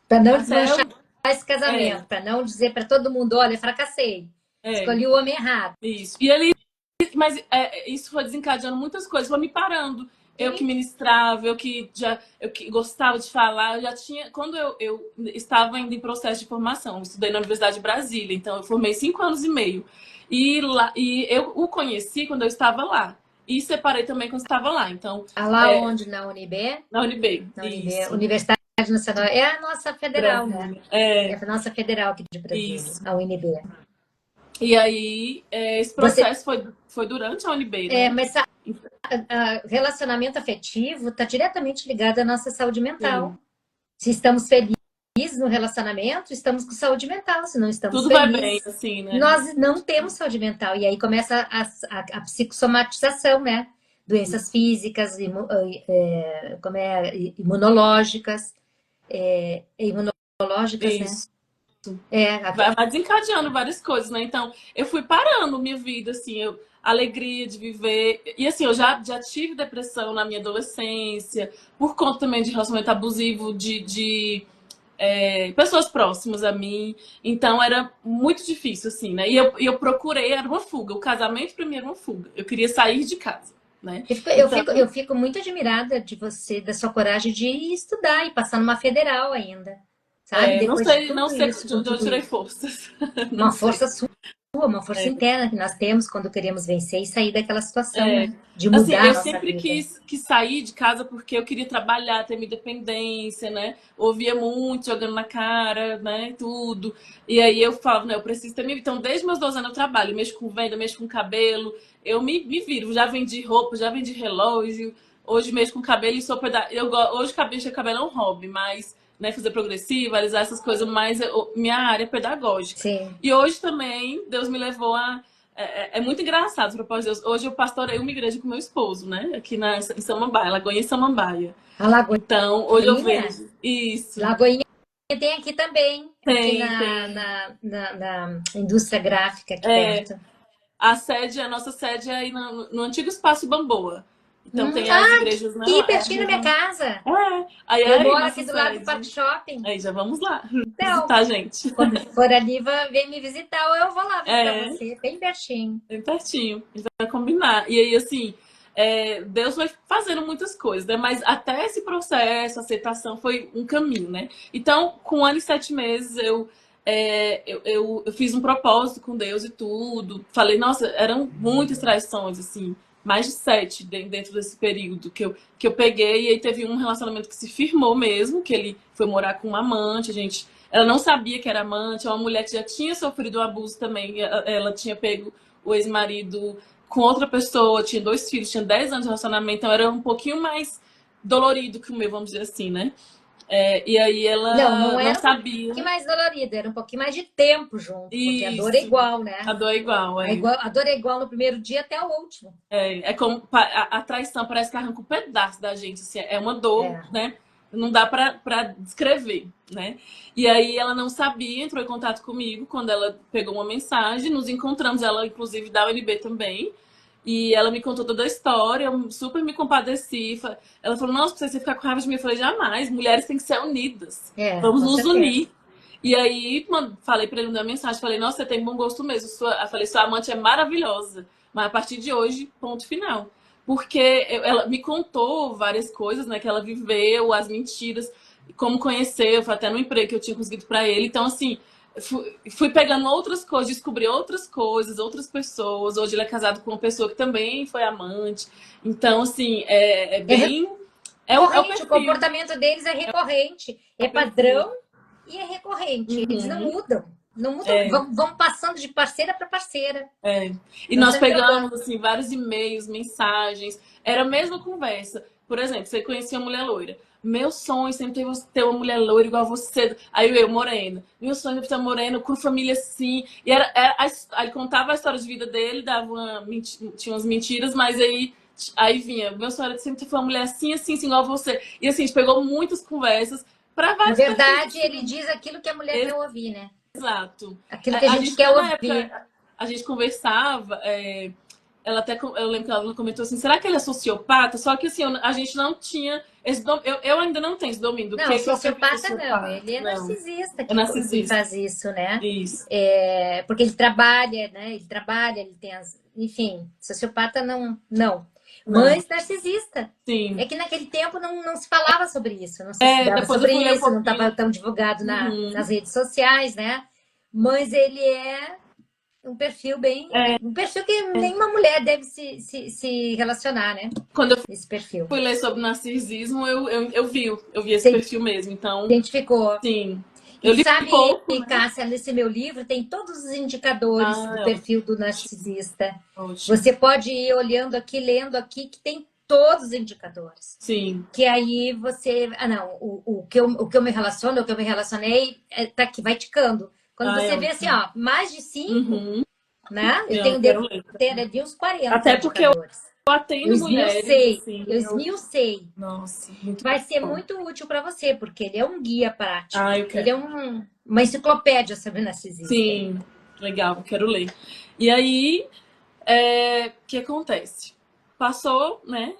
Para não até desmanchar esse casamento, para não dizer para todo mundo, olha, fracassei, é, escolhi o homem errado. isso. E ele, mas isso foi desencadeando muitas coisas, foi me parando. Eu que Sim. ministrava, eu que gostava de falar, eu já tinha, quando eu estava ainda em processo de formação, eu estudei na Universidade de Brasília, então eu formei 5 anos e meio. E eu o conheci quando eu estava lá. E separei também quando estava lá. Então, Ah, lá onde? Na UNB? na UNB, Na UNB, isso. Universidade Nacional. É a nossa federal, né? Brasília. É a nossa federal aqui de Brasília, Isso. a UNB. E aí, esse Você, processo foi durante a UNB, né? mas relacionamento afetivo está diretamente ligado à nossa saúde mental. Sim. Se estamos felizes no relacionamento, estamos com saúde mental. Se não estamos Tudo vai bem, felizes, assim, né? nós não temos saúde mental. E aí começa a psicossomatização, né? Doenças físicas, imunológicas, imunológicas, né? Isso. É, Vai desencadeando várias coisas, né? Então, eu fui parando minha vida, assim, alegria de viver. E assim, eu já tive depressão na minha adolescência, por conta também de relacionamento abusivo de pessoas próximas a mim. Então, era muito difícil, assim, né? E eu procurei, era uma fuga. O casamento, pra mim, era uma fuga. Eu queria sair de casa, né? eu fico, eu Então, fico, eu fico muito admirada de você, da sua coragem de estudar e passar numa federal ainda, sabe? não Depois de sei, não tudo sei isso, de com onde eu tudo tirei isso. forças. Não Uma sei. força sua, uma força interna que nós temos quando queremos vencer e sair daquela situação, É, né? De assim, mudar a eu nossa sempre vida. quis sair de casa porque eu queria trabalhar, ter minha independência, né? Ouvia muito, jogando na cara, né? Tudo. E aí eu falava, né? Eu preciso ter minha vida. Então, desde meus 12 anos eu trabalho, mexo com venda, mexo com cabelo, eu me viro. Já vendi roupa, já vendi relógio, hoje mexo com cabelo e sou hoje cabelo é um hobby, mas né, fazer progressiva, alisar essas coisas, mas minha área é pedagógica. Sim. E hoje também Deus me levou a é muito engraçado, propósito de Deus. Hoje eu pastorei uma igreja com meu esposo, né? Aqui em Samambaia, Lagoinha e Samambaia. A Então, hoje eu Lagoinha, vejo isso. Lagoinha tem aqui também, aqui na, Tem. na indústria gráfica aqui É, perto. a nossa sede é aí no antigo Espaço Bamboa. Então tem as Ah, igrejas, aqui não? pertinho da minha casa. Aí é Eu aí moro nossa aqui do lado do Parque sede. Shopping. Aí já vamos lá Então, visitar a gente. quando for ali, vem me visitar ou eu vou lá visitar É, você, bem pertinho. bem pertinho. A gente vai combinar. E aí, assim, Deus foi fazendo muitas coisas, né? Mas até esse processo, a aceitação, foi um caminho, né? Então, com 1 ano e 7 meses, eu fiz um propósito com Deus e tudo. Falei, nossa, eram muitas traições, assim, mais de 7 dentro desse período que eu peguei. E aí teve um relacionamento que se firmou mesmo, que ele foi morar com uma amante, ela não sabia que era amante, é uma mulher que já tinha sofrido um abuso também. Ela tinha pego o ex-marido com outra pessoa, tinha 2 filhos, tinha 10 anos de relacionamento, então era um pouquinho mais dolorido que o meu, vamos dizer assim, né? E aí Não, ela não não era um sabia. pouquinho mais dolorido, era um pouquinho mais de tempo junto, porque a dor é Isso, igual, a né? dor é igual, A dor é igual no primeiro dia até o último. É como a traição parece que arranca um pedaço da gente, assim, é uma dor, É. né? Não dá pra descrever, né? E aí ela não sabia, entrou em contato comigo quando ela pegou uma mensagem, nos encontramos, ela inclusive da UNB também, e ela me contou toda a história, eu super me compadeci. Ela falou, nossa, você ficar com raiva de mim. Eu falei, jamais, mulheres têm que ser unidas, É, vamos com nos certeza. unir. E aí, falei pra ele, mandar mensagem, falei, nossa, você tem bom gosto mesmo, eu falei, sua amante é maravilhosa. Mas a partir de hoje, ponto final. Porque ela me contou várias coisas, né, que ela viveu, as mentiras, como conheceu, foi até no emprego que eu tinha conseguido para ele. Então, assim, fui pegando outras coisas, descobri outras coisas, outras pessoas. Hoje ele é casado com uma pessoa que também foi amante. Então, assim, é É bem. É o recorrente, o perfil. comportamento deles é recorrente, É é o perfil. padrão e é recorrente. Eles não Uhum. mudam. Não mudam, É. vão passando de parceira para parceira. É. E Vão nós sempre pegamos trocando. assim vários e-mails, mensagens. Era a mesma conversa. Por exemplo, você conhecia uma mulher loira. Meu sonho sempre teve ter uma mulher loira igual a você. Aí eu, morena. Meu sonho sempre ter uma morena com família assim. E aí contava a história de vida dele, tinha umas mentiras, mas aí vinha. Meu sonho era sempre ter uma mulher assim, assim, assim, igual a você. E assim, a gente pegou muitas conversas para Na vários perfis verdade, ele assim. diz aquilo que a mulher quer ouvir, né? Exato. Aquilo que a A gente gente, quer na ouvir. época, a gente conversava. eu lembro que ela comentou assim, será que ele é sociopata? Só que assim, a gente não tinha esse eu ainda não tenho esse domínio do Não, que é o perfil sociopata não, sociopata. ele é Não, narcisista é que narcisista. faz isso, né? Isso. Porque ele trabalha, né? Ele trabalha, ele tem as. Enfim, sociopata não, não. Não. Mas narcisista. É Sim. que naquele tempo não se falava sobre isso, não se estudava Depois eu sobre fui ler um isso, não estava pouquinho. tão divulgado Uhum. nas redes sociais, né? Mas ele é um perfil bem. Um perfil que nenhuma mulher deve se relacionar, né? Quando eu Esse perfil. fui ler sobre narcisismo, eu vi esse Você perfil mesmo. Então, identificou. sim. E Eu li sabe, pouco, né? Cássia, nesse meu livro tem todos os indicadores Ah, do é perfil do ótimo, narcisista. ótimo. Você pode ir olhando aqui, lendo aqui, que tem todos os indicadores. Sim. Que aí você. Ah, não, o que eu me relaciono, o que eu me relacionei, tá aqui, vai ticando. Quando Ah, é você vê assim, ótimo. ó, mais de 5, Uhum. né? Eu Eu tenho, quero devo ler. ter de uns 40 Até porque eu indicadores. Eu atendo mulheres, esmiucei, assim. eu esmiucei. Nossa, muito Vai ser bom. muito útil para você, porque ele é um guia prático. Ah, eu Ele quero. é uma enciclopédia sobre narcisista. Sim, legal, quero ler. E aí, o que acontece? Passou, né?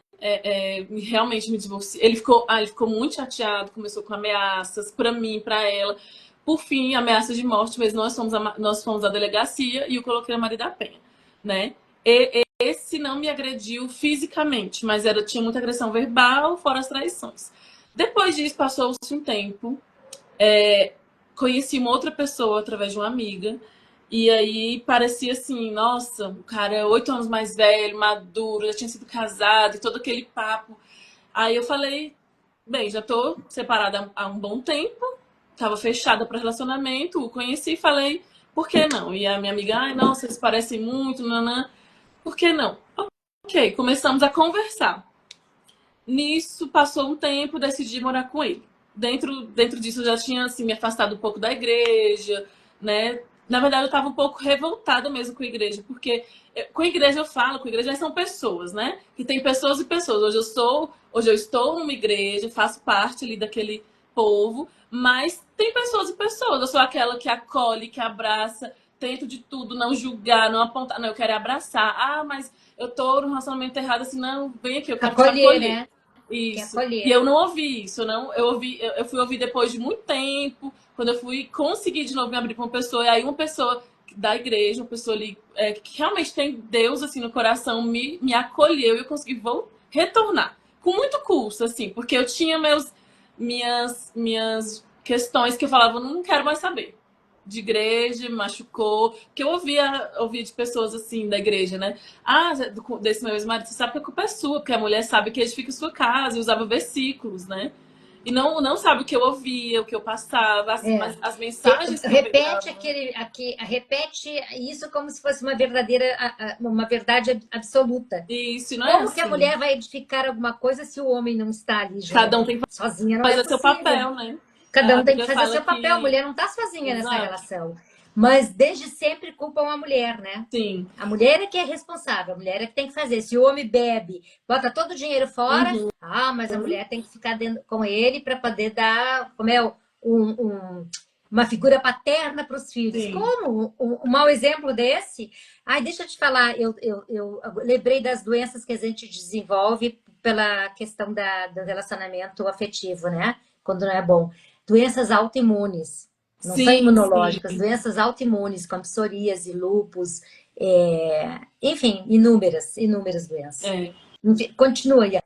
Realmente me divorciei. Ele ficou muito chateado, começou com ameaças para mim, para ela. Por fim, ameaças de morte, mas nós fomos à delegacia e eu coloquei na Maria da Penha, né? Esse não me agrediu fisicamente, mas tinha muita agressão verbal, fora as traições. Depois disso, passou-se um tempo. Conheci uma outra pessoa através de uma amiga. E aí parecia assim, nossa, o cara é 8 anos mais velho, maduro, já tinha sido casado e todo aquele papo. Aí eu falei, bem, já tô separada há um bom tempo, tava fechada para relacionamento, o conheci e falei, por que não? E a minha amiga, ai, nossa, eles parecem muito, nanã, por que não? Ok, começamos a conversar. Nisso, passou um tempo, decidi morar com ele. Dentro disso, eu já tinha assim, me afastado um pouco da igreja, né? Na verdade, eu estava um pouco revoltada mesmo com a igreja, porque com a igreja eu falo, com a igreja são pessoas, né? Que tem pessoas e pessoas. Hoje eu estou numa igreja, faço parte ali daquele povo, mas tem pessoas e pessoas. Eu sou aquela que acolhe, que abraça, tento de tudo, não julgar, não apontar, não, eu quero abraçar. Ah, mas eu tô num relacionamento errado, assim, não, vem aqui, eu quero te Acolher, acolher. né? Que Isso. E acolher. eu não ouvi isso, não. Eu fui ouvir depois de muito tempo, quando eu fui conseguir de novo me abrir para uma pessoa, e aí uma pessoa da igreja, uma pessoa ali que realmente tem Deus assim no coração, me acolheu e eu consegui retornar. Com muito custo, assim, porque eu tinha minhas questões que eu falava, não quero mais saber. De igreja, me machucou. Que eu ouvia de pessoas assim da igreja, né? Ah, desse meu ex-marido, você sabe que a culpa é sua, porque a mulher sabe que edifica sua casa e usava versículos, né? E não sabe o que eu ouvia, o que eu passava, É. as mensagens que eu Repete pegava. repete isso como se fosse uma uma verdade absoluta. Isso, não é Como que a assim. mulher vai edificar alguma coisa se o homem não está ali Cada um junto? tem que Sozinha não é fazer seu possível. papel, né? Cada A um tem que Bíblia fazer fala seu papel. A que. mulher não está sozinha nessa Exato. relação. Mas desde sempre culpam a mulher, né? Sim. A mulher é que é responsável, a mulher é que tem que fazer. Se o homem bebe, bota todo o dinheiro fora, Uhum. mas a mulher tem que ficar dentro, com ele para poder dar, como é, uma figura paterna para os filhos. Sim. Como? Um mau exemplo desse? Ai, deixa eu te falar, eu lembrei das doenças que a gente desenvolve pela questão do relacionamento afetivo, né? Quando não é bom. Doenças autoimunes. Não são Sim, sim. imunológicas, doenças autoimunes, como psoríase, lúpus, enfim, inúmeras doenças. É. Enfim, continua, Ian.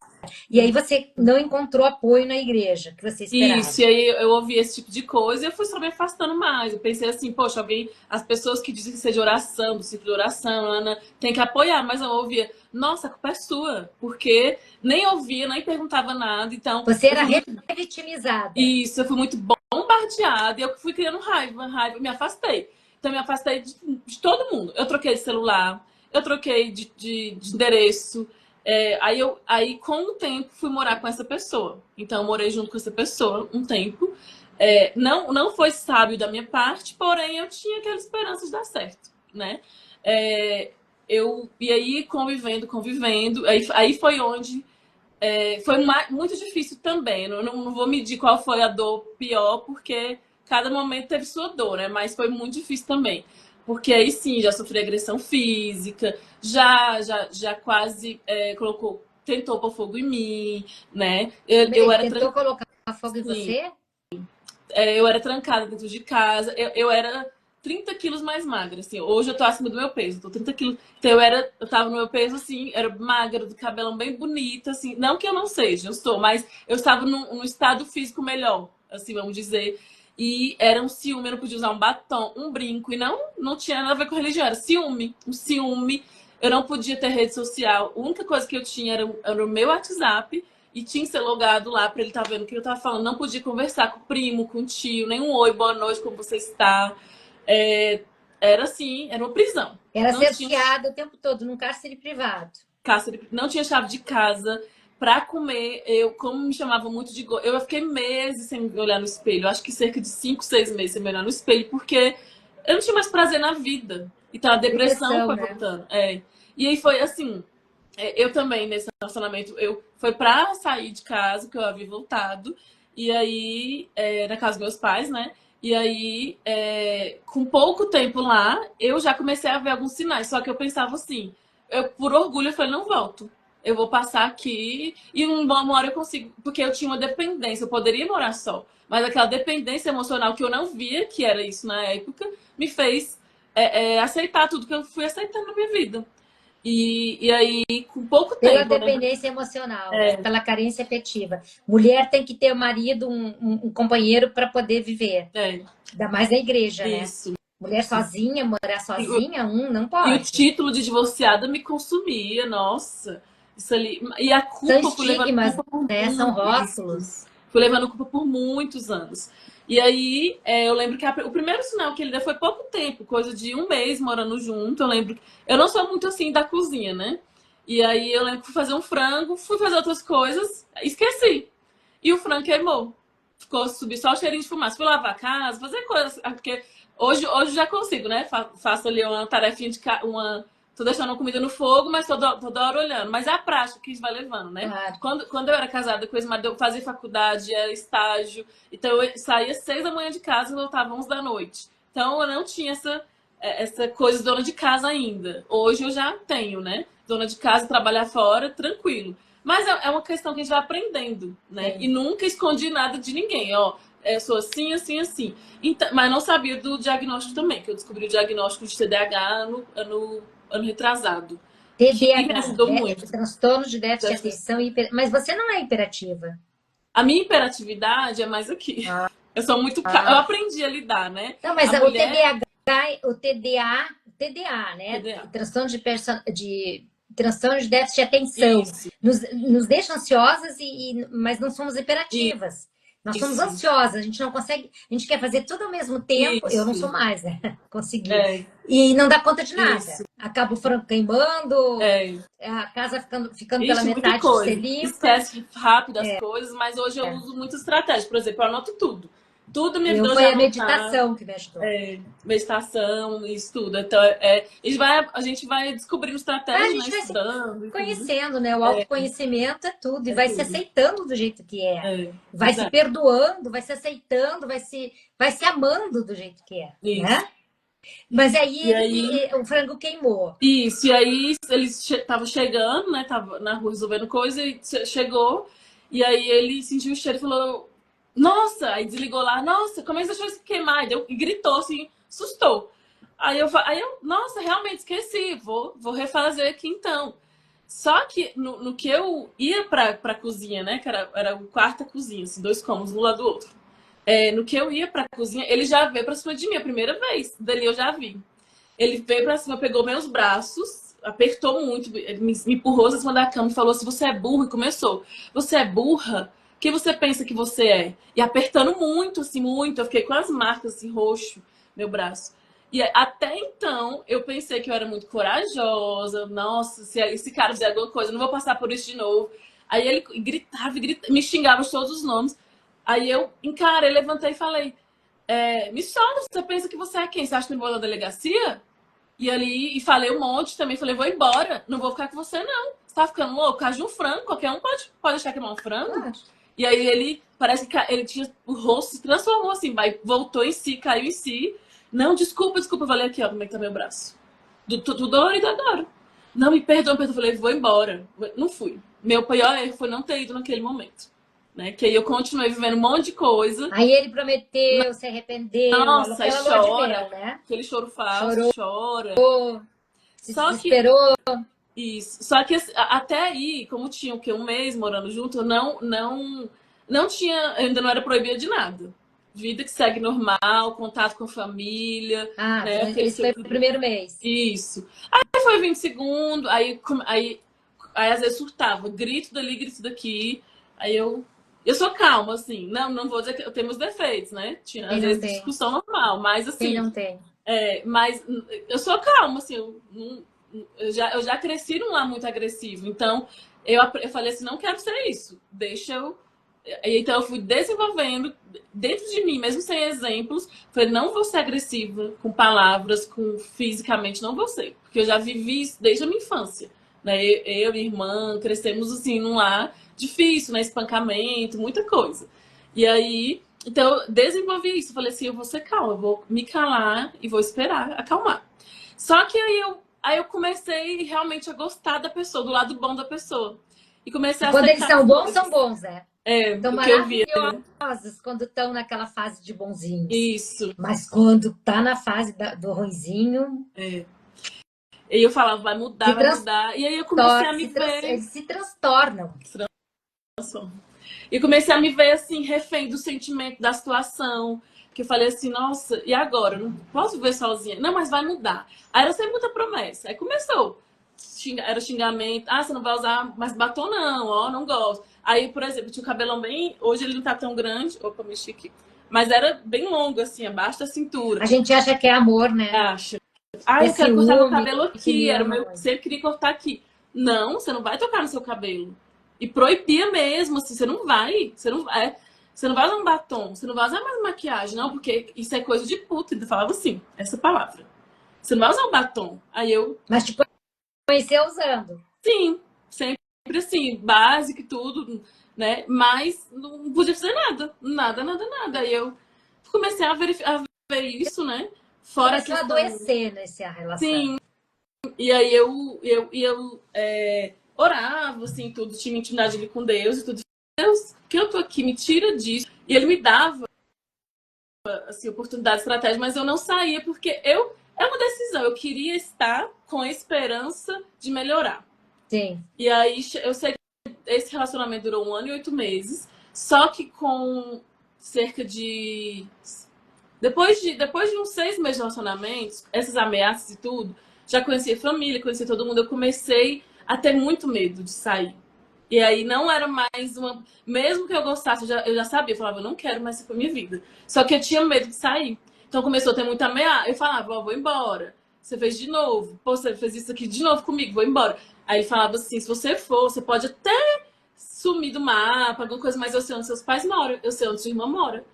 E aí você não encontrou apoio na igreja que você esperava. Isso, e aí eu ouvi esse tipo de coisa e eu fui só me afastando mais. Eu pensei assim, poxa, as pessoas que dizem que seja de oração, do ciclo de oração, Ana, tem que apoiar, mas eu ouvia, nossa, a culpa é sua, porque nem ouvia, nem perguntava nada, então Você eu era fui muito, revitimizada. isso, eu fui muito bombardeada e eu fui criando raiva, me afastei. Então, eu me afastei de todo mundo. Eu troquei de celular, eu troquei de endereço, aí, com o tempo, fui morar com essa pessoa. Então, eu morei junto com essa pessoa um tempo. Não foi sábio da minha parte, porém, eu tinha aquela esperança de dar certo, né? E aí, convivendo, aí foi onde... foi muito difícil também. Não vou medir qual foi a dor pior, porque cada momento teve sua dor, né? Mas foi muito difícil também. Porque aí sim, já sofri agressão física, já quase tentou pôr fogo em mim, né? Eu Ele era tentou colocar fogo em sim, você? eu era trancada dentro de casa, eu era 30 quilos mais magra, assim. Hoje eu tô acima do meu peso, tô 30 quilos. Então eu tava no meu peso, assim, era magra, do cabelão bem bonito, assim. Não que eu não seja, eu estou, mas eu estava num estado físico melhor, assim, vamos dizer. E era um ciúme, eu não podia usar um batom, um brinco, e não tinha nada a ver com religião, era ciúme, um ciúme. Eu não podia ter rede social, a única coisa que eu tinha era o meu WhatsApp, e tinha que ser logado lá para ele estar vendo o que eu tava falando. Não podia conversar com o primo, com o tio, nem um oi, boa noite, como você está. É, era assim, era uma prisão. Era Não tinha cerceado o tempo todo, num cárcere privado. não tinha chave de casa para comer. Eu, como me chamava muito de eu fiquei meses sem me olhar no espelho. Eu acho que cerca de 5, 6 meses sem me olhar no espelho, porque eu não tinha mais prazer na vida. Então a depressão Depressão, foi né? voltando. E aí foi assim, eu também, nesse relacionamento, foi pra sair de casa, que eu havia voltado, e aí, na casa dos meus pais, né? E aí, com pouco tempo lá, eu já comecei a ver alguns sinais, só que eu pensava assim, por orgulho, eu falei, não volto. Eu vou passar aqui e uma hora eu consigo, porque eu tinha uma dependência, eu poderia morar só, mas aquela dependência emocional que eu não via, que era isso na época, me fez aceitar tudo que eu fui aceitando na minha vida. E aí, com pouco Pela tempo, eu lembro. dependência emocional, né? Pela carência afetiva. Mulher tem que ter um marido, um companheiro para poder viver. É, Ainda mais na igreja, né? isso. Mulher sozinha, morar E, o sozinha, não e o pode. título de divorciada me consumia, nossa. Isso ali. E a São culpa, eu fui levando estigmas, culpa por né? São rótulos. fui levando culpa por muitos anos. E aí, eu lembro que o primeiro sinal que ele deu foi pouco tempo, coisa de um mês morando junto. Eu lembro que eu não sou muito assim da cozinha, né? E aí eu lembro que fui fazer um frango, fui fazer outras coisas, esqueci. E o frango queimou. Ficou, subir só o cheirinho de fumaça. Fui lavar a casa, fazer coisas. Porque hoje já consigo, né? Faço ali uma tarefinha de uma. Tô deixando a comida no fogo, mas toda hora olhando. Mas é a prática que a gente vai levando, né? Claro. Quando eu era casada com esse marido, eu fazia faculdade, era estágio. Então eu saía 6 da manhã de casa e voltava 11 da noite. Então eu não tinha essa coisa de dona de casa ainda. Hoje eu já tenho, né? Dona de casa, trabalhar fora, tranquilo. Mas é uma questão que a gente vai aprendendo, né? Sim. E nunca escondi nada de ninguém, ó. Eu sou assim, assim, assim. Então, mas não sabia do diagnóstico também, que eu descobri o diagnóstico de TDAH no ano retrasado. Que me TDAH, ajudou muito. transtorno de déficit de atenção e mas você não é hiperativa. A minha hiperatividade é mais aqui. Ah, Eu sou muito. Eu ah. aprendi a lidar, né? Não, mas A o mulher. TDAH, o TDA, né? TDA. De transtorno de déficit de atenção. Isso, Nos deixa ansiosas, mas não somos hiperativas. Nós somos isso, ansiosas, a gente não consegue, a gente quer fazer tudo ao mesmo tempo. Eu não sou isso. mais, né? Consegui. É, E não dá conta de nada. isso. Acaba o frango queimando, É. a casa ficando pela Ixi, muita metade de ser coisa. limpa. Esquece rápido as coisas, mas hoje eu É. uso muita estratégia. Por exemplo, eu anoto tudo. Tudo me Eu ajudou foi já a a anotar. meditação que me ajudou. Meditação, isso tudo. Então, a gente vai descobrindo A estratégias, né? gente vai se Estudando e tudo. conhecendo, né? O autoconhecimento é tudo, e É vai se tudo. aceitando do jeito que é. Vai se Verdade. perdoando, vai se aceitando, vai se amando do jeito que é, Isso. né? Mas aí E aí, o frango queimou. isso. E aí, eles estavam chegando, né? Tava na rua resolvendo coisa e chegou. E aí, ele sentiu o cheiro e falou: Nossa! Aí desligou lá: Nossa, como é que você achou isso queimar? E gritou assim, assustou. Aí eu, nossa, realmente esqueci. Vou refazer aqui então. Só que no que eu ia pra cozinha, né? Que era o quarto e a cozinha, assim, 2 cômodos, um lado do outro. No que eu ia pra cozinha, ele já veio pra cima de mim a primeira vez. Dali eu já vi. Ele veio pra cima, pegou meus braços, apertou muito, ele me empurrou em cima da cama e falou assim: Você é burro? E começou: Você é burra? Quem você pensa que você é? E apertando muito, assim, muito. Eu fiquei com as marcas, assim, roxo, meu braço. E até então, eu pensei que eu era muito corajosa. Nossa, se esse cara fizer alguma coisa, eu não vou passar por isso de novo. Aí ele gritava, me xingava de todos os nomes. Aí eu encarei, levantei e falei: Me solta, você pensa que você é quem? Você acha que eu vou na delegacia? E ali, e falei um monte também. Falei: Vou embora, não vou ficar com você, não. Você tá ficando louco? Caiu de um frango, qualquer um pode deixar queimar um frango. Claro. E aí ele, parece que ele tinha, o rosto se transformou assim, voltou em si, caiu em si. Não, desculpa, desculpa. Eu falei aqui, ó, como é que tá meu braço. Do dolorido agora. Não, me perdoa, me perdoa. Eu falei, vou embora. Não fui. Meu pior erro foi não ter ido naquele momento. Né? Que aí eu continuei vivendo um monte de coisa. Aí ele prometeu, se arrependeu, Nossa, aí aquela lua de chora. mel, né? Aquele choro falso, Chorou, chora. se Só que desesperou. isso. Só que até aí, como tinha o quê? Um mês morando junto, eu não tinha, eu ainda não era proibida de nada. Vida que segue normal, contato com a família, Ah, né? esse foi o primeiro mês. Isso. Aí foi 20 segundos, aí às vezes surtava, grito dali, grito daqui. Aí eu sou calma, assim. Não vou dizer que eu tenho meus defeitos, né? Tinha, Quem às não vezes, tem? discussão normal, mas Quem assim, não tem? mas eu sou calma, assim, eu já cresci num lar muito agressivo, então eu falei assim, não quero ser isso, deixa eu. Então eu fui desenvolvendo dentro de mim, mesmo sem exemplos, falei, não vou ser agressiva com palavras, com fisicamente, não vou ser, porque eu já vivi isso desde a minha infância, né? Eu e irmã crescemos assim num lar difícil, né? Espancamento, muita coisa. E aí, então eu desenvolvi isso, falei assim, eu vou ser calma, eu vou me calar e vou esperar acalmar. Só que aí eu comecei realmente a gostar da pessoa, do lado bom da pessoa. E comecei E a quando eles aceitar são as são coisas. bons, né? São O que eu via. maravilhosos quando estão naquela fase de bonzinhos. Isso. Mas quando tá na fase do ruinzinho, É. E eu falava, vai mudar, se vai mudar. E aí eu comecei a me ver. eles se transtornam. E comecei a me ver assim, refém do sentimento, da situação. Que eu falei assim, nossa, e agora? Eu não posso viver sozinha. Não, mas vai mudar. Aí era sempre muita promessa. Aí começou. Era xingamento. Ah, você não vai usar mais batom, não, ó, não gosto. Aí, por exemplo, tinha o cabelão bem. Hoje ele não tá tão grande. Opa, mexi aqui. Mas era bem longo, assim, abaixo da cintura. A gente acha que é amor, né? Acho. Ah, É eu quero cortar meu ciúme, cabelo que aqui. me Era o ama meu. muito. Sempre queria cortar aqui. Não, você não vai tocar no seu cabelo. E proibia mesmo, assim, você não vai. Você não vai usar um batom, você não vai usar mais maquiagem, não, porque isso é coisa de puta. Ele falava assim, essa palavra. Você não vai usar um batom. Aí eu, Mas te conheceu usando. sim, sempre assim, básico e tudo, né? Mas não podia fazer nada. Nada, nada, nada. Aí eu comecei a ver isso, né? Fora a Começou a questão. adoecer nessa relação. Sim. E aí eu orava, assim, tudo, tinha intimidade ali com Deus e tudo. Deus, que eu tô aqui, me tira disso. E ele me dava, assim, oportunidade, estratégia, mas eu não saía porque é uma decisão. Eu queria estar com a esperança de melhorar. Sim. E aí eu sei que esse relacionamento durou 1 ano e 8 meses, só que com cerca de. Depois de uns 6 meses de relacionamento, essas ameaças e tudo, já conhecia a família, conhecia todo mundo, eu comecei a ter muito medo de sair. E aí não era mais uma. Mesmo que eu gostasse, eu já sabia, eu falava, eu não quero mais isso pra minha vida. Só que eu tinha medo de sair. Então começou a ter muita ameaça. Eu falava, ó, vou embora. Você fez de novo. Pô, você fez isso aqui de novo comigo, vou embora. Aí ele falava assim, se você for, você pode até sumir do mapa, alguma coisa, mas eu sei onde seus pais moram, eu sei onde sua irmã mora.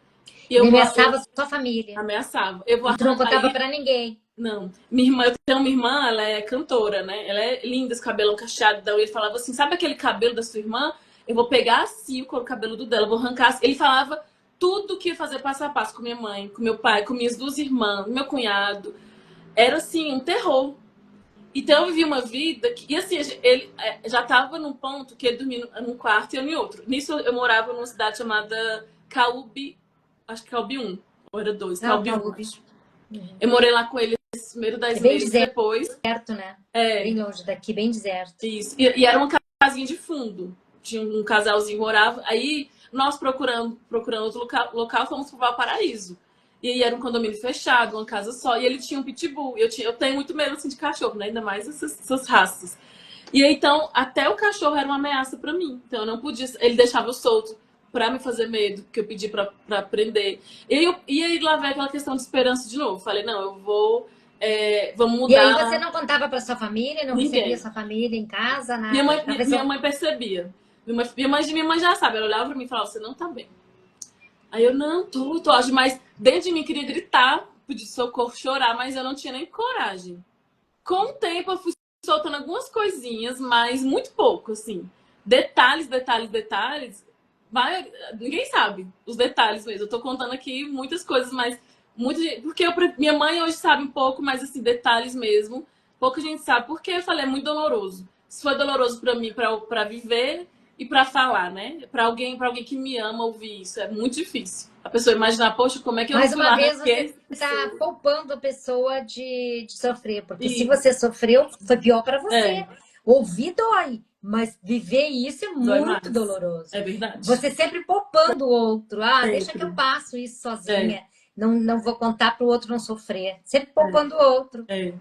E Ele eu vou. ameaçava sua família. Ameaçava. Eu vou E tu não arrancar. contava pra ninguém. Não. Minha irmã, eu tenho uma irmã, ela é cantora, né? Ela é linda, esse cabelão cacheado. Então ele falava assim: sabe aquele cabelo da sua irmã? Eu vou pegar assim o couro cabeludo dela, vou arrancar assim. Ele falava tudo que ia fazer passo a passo com minha mãe, com meu pai, com minhas duas irmãs, meu cunhado. Era assim, um terror. Então eu vivi uma vida que. E assim, ele já tava num ponto que ele dormia num quarto e eu em outro. Nisso eu morava numa cidade chamada Caubi. Acho que Caubi 1. Ou era 2, Não, Caubi 1. Calbi. Eu morei lá com ele esses primeiros É 10 bem meses depois. deserto, né? É, Bem longe daqui, bem deserto. isso. E era uma casinha de fundo. Tinha um casalzinho que morava. Aí nós procurando outro local, fomos pro Valparaíso. E aí era um condomínio fechado, uma casa só. E ele tinha um pitbull. Eu tenho muito medo assim, de cachorro, né? Ainda mais essas raças. E aí, então, até o cachorro era uma ameaça pra mim. Então eu não podia. Ele deixava eu solto pra me fazer medo, que eu pedi pra prender. E aí lá veio aquela questão de esperança de novo. Falei, não, eu vou. Vamos E aí mudar. você não contava pra sua família, não recebia Ninguém. sua família em casa, Minha nada? mãe, minha mãe percebia. Minha mãe já sabe, ela olhava pra mim e falava, você não tá bem. Aí eu, não, tô, acho, mas dentro de mim queria gritar, pedir socorro, chorar, mas eu não tinha nem coragem. Com o tempo eu fui soltando algumas coisinhas, mas muito pouco, assim. Detalhes, detalhes, detalhes. Ninguém sabe os detalhes mesmo. Eu tô contando aqui muitas coisas, mas Porque minha mãe hoje sabe um pouco, mas assim, detalhes mesmo. Pouca gente sabe, porque eu falei, é muito doloroso. Isso foi doloroso para mim, para viver e para falar, né? Para alguém que me ama ouvir isso, é muito difícil. A pessoa imaginar, poxa, como é que eu Mais fui uma lá vez, você arranquei está poupando a pessoa de sofrer, porque se e você sofreu, foi pior para é, você. Ouvir dói, mas viver isso é dói muito mais. doloroso. É verdade. Você sempre poupando o outro. Ah, deixa que eu Sempre. passo isso É, sozinha. Não vou contar para o outro não sofrer. Sempre poupando o outro. é.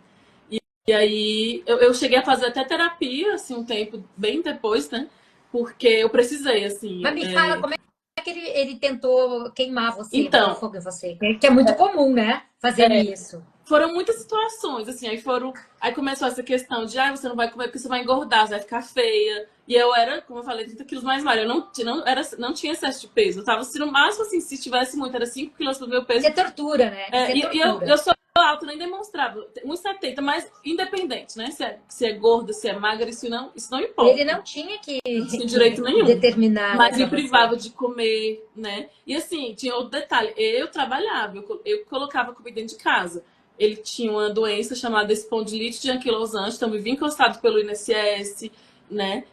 E aí eu cheguei a fazer até terapia, assim, um tempo bem depois, né? Porque eu precisei, assim. Mas me fala como é que ele tentou queimar você, botar Então, fogo em você, que é muito comum, né? Fazer isso. foram muitas situações, assim, aí começou essa questão de, você não vai comer porque você vai engordar, você vai ficar feia. E eu era, como eu falei, 30 quilos mais magra. Eu não tinha excesso de peso. Eu tava, se no máximo, assim, se tivesse muito, era 5 quilos do meu Isso peso. é tortura, né? Isso é Eu tortura. sou alta, nem demonstrava. 1,70, mas independente, né? Se é gorda, se é magra, isso não Ele importa. não tinha Não tinha direito que nenhum. determinar, né, Mas para me você. privava de comer, né? E assim, tinha outro detalhe. Eu trabalhava, eu colocava comida dentro de casa. Ele tinha uma doença chamada espondilite de anquilosante, então vivia encostado pelo INSS, né?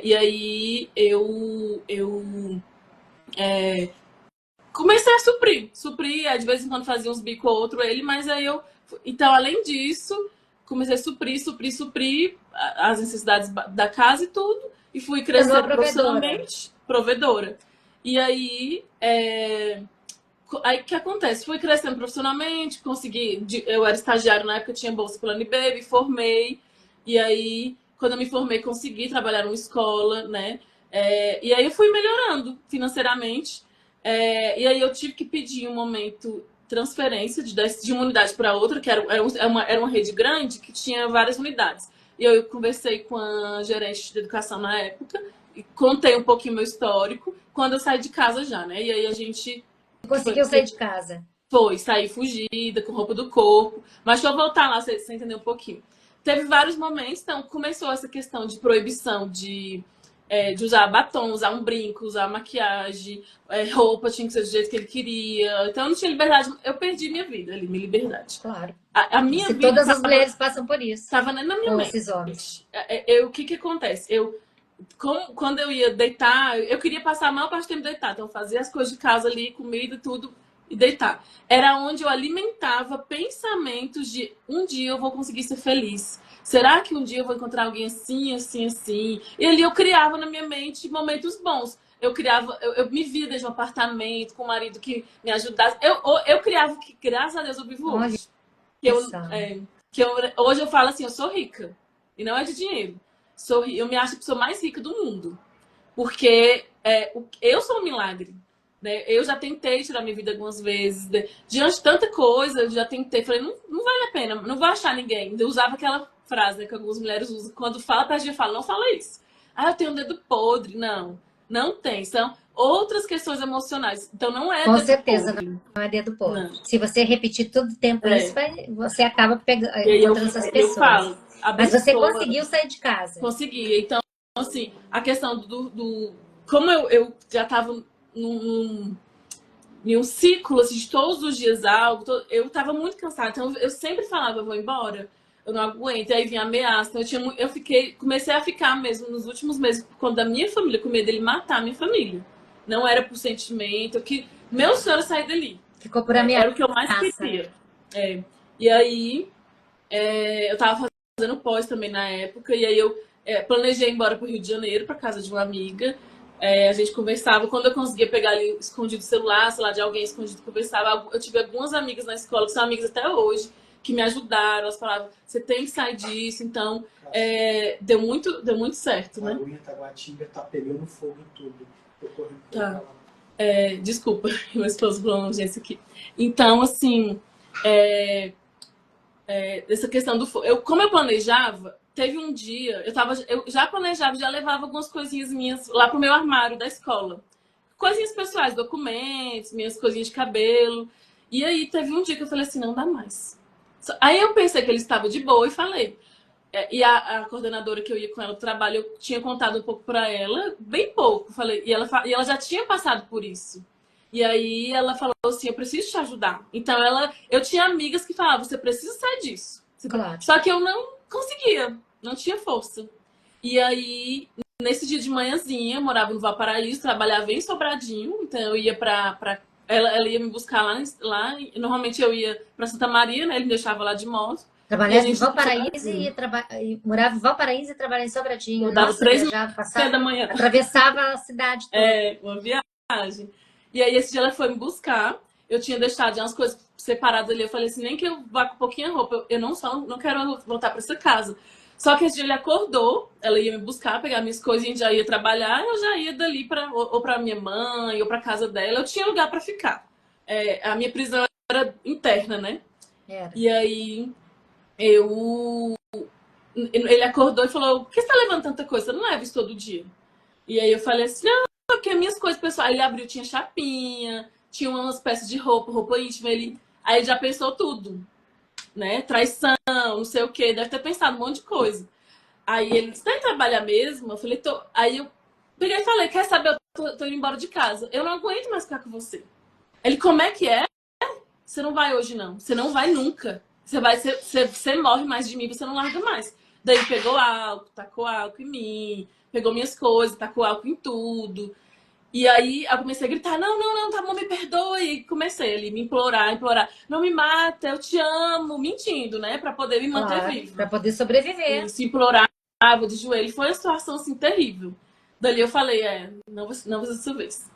E aí comecei a suprir, aí de vez em quando fazia uns bico ou outro ele, mas aí então além disso, comecei a suprir as necessidades da casa e tudo, e fui Tornou a crescendo provedora. profissionalmente, provedora. E aí o que acontece? Fui crescendo profissionalmente, eu era estagiário na época, tinha bolsa pela UNB, me formei, e aí quando eu me formei consegui trabalhar numa escola, né? E aí eu fui melhorando financeiramente. E aí eu tive que pedir um momento transferência de uma unidade para outra, que era uma rede grande que tinha várias unidades. E eu conversei com a gerente de educação na época e contei um pouquinho meu histórico quando eu saí de casa já, né? E aí a gente Conseguiu sair de casa. sair fugida, com roupa do corpo. Mas deixa eu voltar lá, você entender um pouquinho. Teve vários momentos, então começou essa questão de proibição de usar batom, usar um brinco, usar maquiagem, roupa tinha que ser do jeito que ele queria. Então eu não tinha liberdade, eu perdi minha vida ali, minha liberdade. Claro. A minha Se vida todas as mulheres passam por isso. estava na minha Ou mente. esses homens. O que acontece? Quando eu ia deitar, eu queria passar a maior parte do tempo deitado. Então, eu fazia as coisas de casa ali, comida, tudo, e deitar. Era onde eu alimentava pensamentos de um dia eu vou conseguir ser feliz. Será que um dia eu vou encontrar alguém assim, assim, assim? E ali eu criava na minha mente momentos bons. Eu me via desde um apartamento, com um marido que me ajudasse. Eu criava o que, graças a Deus, eu vivo Olha hoje. Que eu, só. é, hoje eu falo assim, eu sou rica. E não é de dinheiro. Eu me acho a pessoa mais rica do mundo. Porque eu sou um milagre. Né? Eu já tentei tirar minha vida algumas vezes. Diante de tanta coisa, eu já tentei. Falei, não vale a pena, não vou achar ninguém. Eu usava aquela frase, né, que algumas mulheres usam. Quando fala, pra gente fala, não fala isso. Eu tenho um dedo podre. Não, não tem. São outras questões emocionais. Então não é Com dedo certeza podre. não é dedo podre. Não. Se você repetir todo o tempo isso, É. você acaba E aí encontrando essas eu pessoas. falo, Mas você abençoa. conseguiu sair de casa. Consegui. Então, assim, a questão como eu já estava em um ciclo assim, de todos os dias algo, eu estava muito cansada. Então, eu sempre falava, eu vou embora, eu não aguento. E aí vinha ameaça. Então, comecei a ficar mesmo nos últimos meses por conta da minha família, com medo dele matar a minha família. Não era por sentimento, meu sonho era sair dali. Ficou por ameaça, Era o que eu mais né? queria. E aí, eu estava fazendo pós também na época, e aí eu planejei ir embora para o Rio de Janeiro, para casa de uma amiga. A gente conversava, quando eu conseguia pegar ali escondido o celular, sei lá, de alguém escondido, conversava. Eu tive algumas amigas na escola, que são amigas até hoje, que me ajudaram. Elas falavam, você tem que sair disso. Então, deu muito certo, né? Lagoinha, Taguatinga, tá pegando fogo em tudo. Tô correndo Tá. pra lá. Desculpa, meu esposo falou uma urgência aqui. Então, assim, essa questão do fogo. Como eu planejava, teve um dia, eu já planejava, já levava algumas coisinhas minhas lá pro meu armário da escola. Coisinhas pessoais, documentos, minhas coisinhas de cabelo. E aí teve um dia que eu falei assim, não dá mais. Aí eu pensei que ele estava de boa e falei. E a coordenadora que eu ia com ela pro trabalho, eu tinha contado um pouco para ela, bem pouco. Falei, e ela já tinha passado por isso. E aí ela falou assim, eu preciso te ajudar. Então eu tinha amigas que falavam, você precisa sair disso. Claro. Só que eu não conseguia, não tinha força. E aí, nesse dia de manhãzinha, eu morava no Valparaíso, trabalhava em Sobradinho, então eu ia ela ia me buscar lá, e normalmente eu ia pra Santa Maria, né? Ele me deixava lá de moto. E a Trabalhava em gente ia pra Valparaíso Sobradinho. e morava em Valparaíso e trabalhava em Sobradinho. Eu dava Nossa, 3 viajava, da passava, manhã. atravessava a cidade toda. É, uma viagem. E aí esse dia ela foi me buscar. Eu tinha deixado umas coisas separadas ali. Eu falei assim, nem que eu vá com pouquinha roupa. Eu não quero voltar para essa casa. Só que esse dia ele acordou, ela ia me buscar, pegar minhas coisinhas, já ia trabalhar, eu já ia dali ou para minha mãe, ou para casa dela. Eu tinha lugar para ficar. A minha prisão era interna, né? Era. E aí ele acordou e falou: por que você tá levando tanta coisa? Você não leva isso todo dia. E aí eu falei assim, não, porque minhas coisas pessoais. Ele abriu, tinha chapinha, tinha umas peças de roupa íntima. Aí ele já pensou tudo, né? Traição, não sei o quê. Deve ter pensado um monte de coisa. Aí ele disse, tá em trabalhar mesmo? Eu falei, tô. Aí eu peguei e falei, quer saber, eu tô indo embora de casa. Eu não aguento mais ficar com você. Ele, como é que é? Você não vai hoje, não. Você não vai nunca. Você morre mais de mim, você não larga mais. Daí pegou álcool, tacou álcool em mim, pegou minhas coisas, tacou álcool em tudo. E aí eu comecei a gritar, não, tá bom, me perdoe. E comecei ali, me implorar. Não me mata, eu te amo. Mentindo, né? Pra poder me manter Claro, viva. para poder sobreviver. Isso, implorava de joelho. Foi uma situação, assim, terrível. Dali eu falei, não vai ser dessa vez.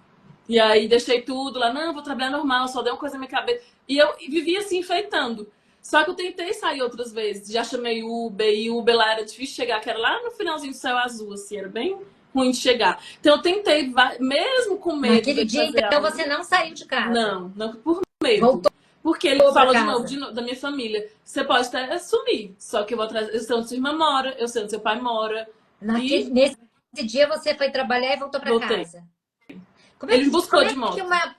E aí deixei tudo lá, não, vou trabalhar normal, só dei uma coisa na minha cabeça. E eu vivia assim, enfeitando. Só que eu tentei sair outras vezes. Já chamei Uber, e Uber lá era difícil de chegar, que era lá no finalzinho do Céu Azul, assim, era bem ruim de chegar. Então eu tentei, mesmo com medo Naquele de dia, fazer então, algo. você não saiu de casa. Não por medo. Voltou Porque ele para falou casa. de novo da minha família. Você pode até sumir, só que eu vou atrás. Eu sei onde sua irmã mora, eu sei onde seu pai mora. E Nesse dia você foi trabalhar e voltou para voltei. casa. Como é Ele me que, buscou de moto.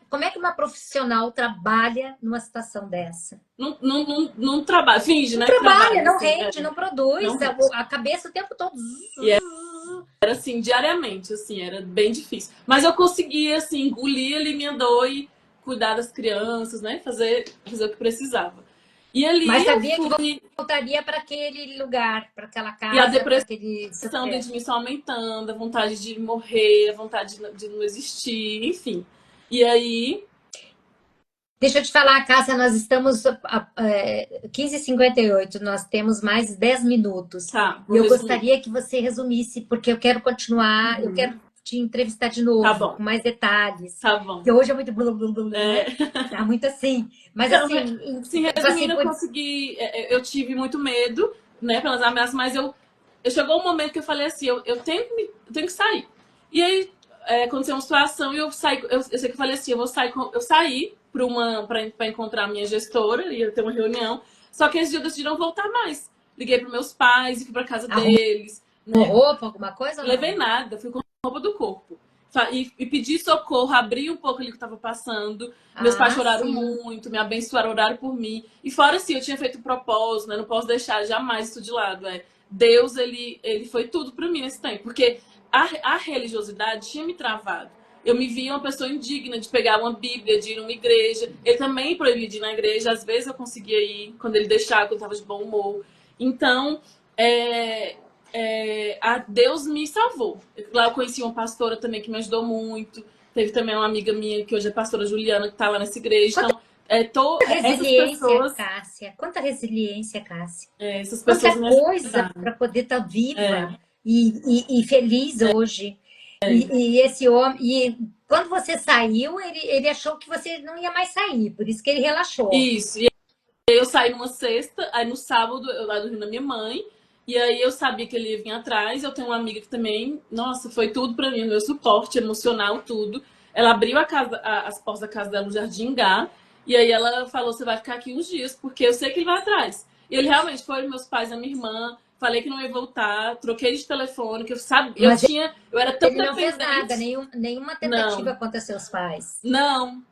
como é que uma profissional trabalha numa situação dessa? Não trabalha, finge, Não né? Que trabalha, trabalha. não Assim, rende, não produz. não rende. A cabeça o tempo todo. E era assim, diariamente, assim, era bem difícil. Mas eu conseguia, assim, engolir ali minha dor e cuidar das crianças, né? Fazer o que precisava. E ali Mas eu sabia que fui. voltaria para aquele lugar, para aquela E a casa, para depressão aquele. dentro de mim só aumentando, a vontade de morrer, a vontade de não existir, enfim. E aí. Deixa eu te falar, Cássia, nós estamos 15h58, nós temos mais 10 minutos. Tá, E vou eu resumir. gostaria que você resumisse, porque eu quero continuar, eu quero te entrevistar de Tá novo, bom, com mais detalhes. tá bom. Porque hoje é muito blá, blá, blá, blá, né? É. Tá muito assim. Mas Então, assim, assim, tipo assim, resumindo, eu consegui. Eu tive muito medo, né, pelas ameaças, mas chegou um momento que eu falei assim: eu tenho que sair. E aí aconteceu uma situação e eu saí. Eu sei que eu falei assim: eu saí para encontrar a minha gestora, ia ter uma reunião. Só que esse dia eu decidi não voltar mais. Liguei para meus pais e fui para casa arrumou deles, né? roupa, alguma coisa ou Levei não? nada, fui com roupa do corpo. E pedi socorro, abri um pouco ali o que estava passando. Meus pais Ah, choraram sim. muito, me abençoaram, oraram por mim. E fora assim, eu tinha feito um propósito, né? Não posso deixar jamais isso de lado. Deus, ele foi tudo para mim nesse tempo. Porque a religiosidade tinha me travado. Eu me via uma pessoa indigna de pegar uma Bíblia, de ir numa igreja. Ele também proibia de ir na igreja. Às vezes eu conseguia ir, quando ele deixava, quando eu estava de bom humor. Então, a Deus me salvou. Lá eu conheci uma pastora também que me ajudou muito. Teve também uma amiga minha, que hoje é pastora Juliana, que está lá nessa igreja. Então, essas Resiliência, pessoas, Cássia. Quanta resiliência, Cássia. essas pessoas Quanta me coisa ajudaram. para poder estar viva É, e feliz hoje. E esse homem, e quando você saiu, ele achou que você não ia mais sair, por isso que ele relaxou. isso. E aí eu saí numa sexta, aí no sábado eu lá dormi na minha mãe. E aí eu sabia que ele ia vir atrás. Eu tenho uma amiga que também, nossa, foi tudo pra mim, meu suporte emocional, tudo. Ela abriu as portas da casa dela no Jardim Gá. E aí ela falou: você vai ficar aqui uns dias, porque eu sei que ele vai atrás. E ele realmente foi, meus pais, a minha irmã. Falei que não ia voltar, troquei de telefone, que Mas eu era tão ele não fez nada, dependente. nenhuma tentativa Não, contra seus pais. não,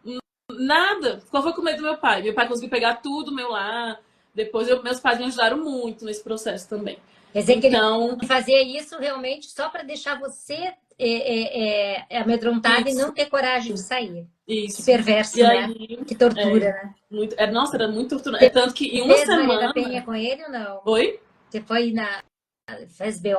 nada. Qual foi com medo do meu pai? Meu pai conseguiu pegar tudo meu lá. Depois meus pais me ajudaram muito nesse processo também. Quer dizer que ele Então, fazia isso realmente só para deixar você é amedrontada e Isso, não ter coragem de sair. Que isso. perverso, E né? aí, Que tortura, né? nossa, era muito torturante. É tanto que em uma Fez Maria da semana. Penha com ele ou não? Oi? Você foi fez BO,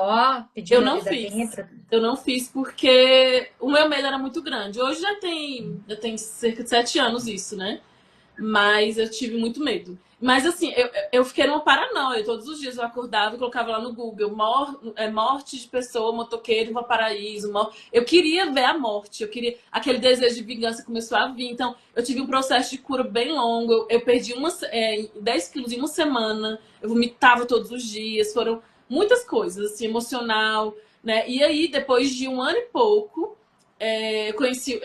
pediu Eu não Maria da Penha fiz. pra... Eu não fiz porque o meu medo era muito grande. Hoje já tem cerca de 7 anos isso, né? Mas eu tive muito medo. Mas assim, eu fiquei numa paranoia. Todos os dias eu acordava e colocava lá no Google morte de pessoa, motoqueiro em Valparaíso. Eu queria ver a morte. Eu queria. Aquele desejo de vingança começou a vir. Então, eu tive um processo de cura bem longo. Eu perdi 10 quilos em uma semana. Eu vomitava todos os dias. Foram muitas coisas, assim, emocional, né? E aí, depois de um ano e pouco. Eu conheci,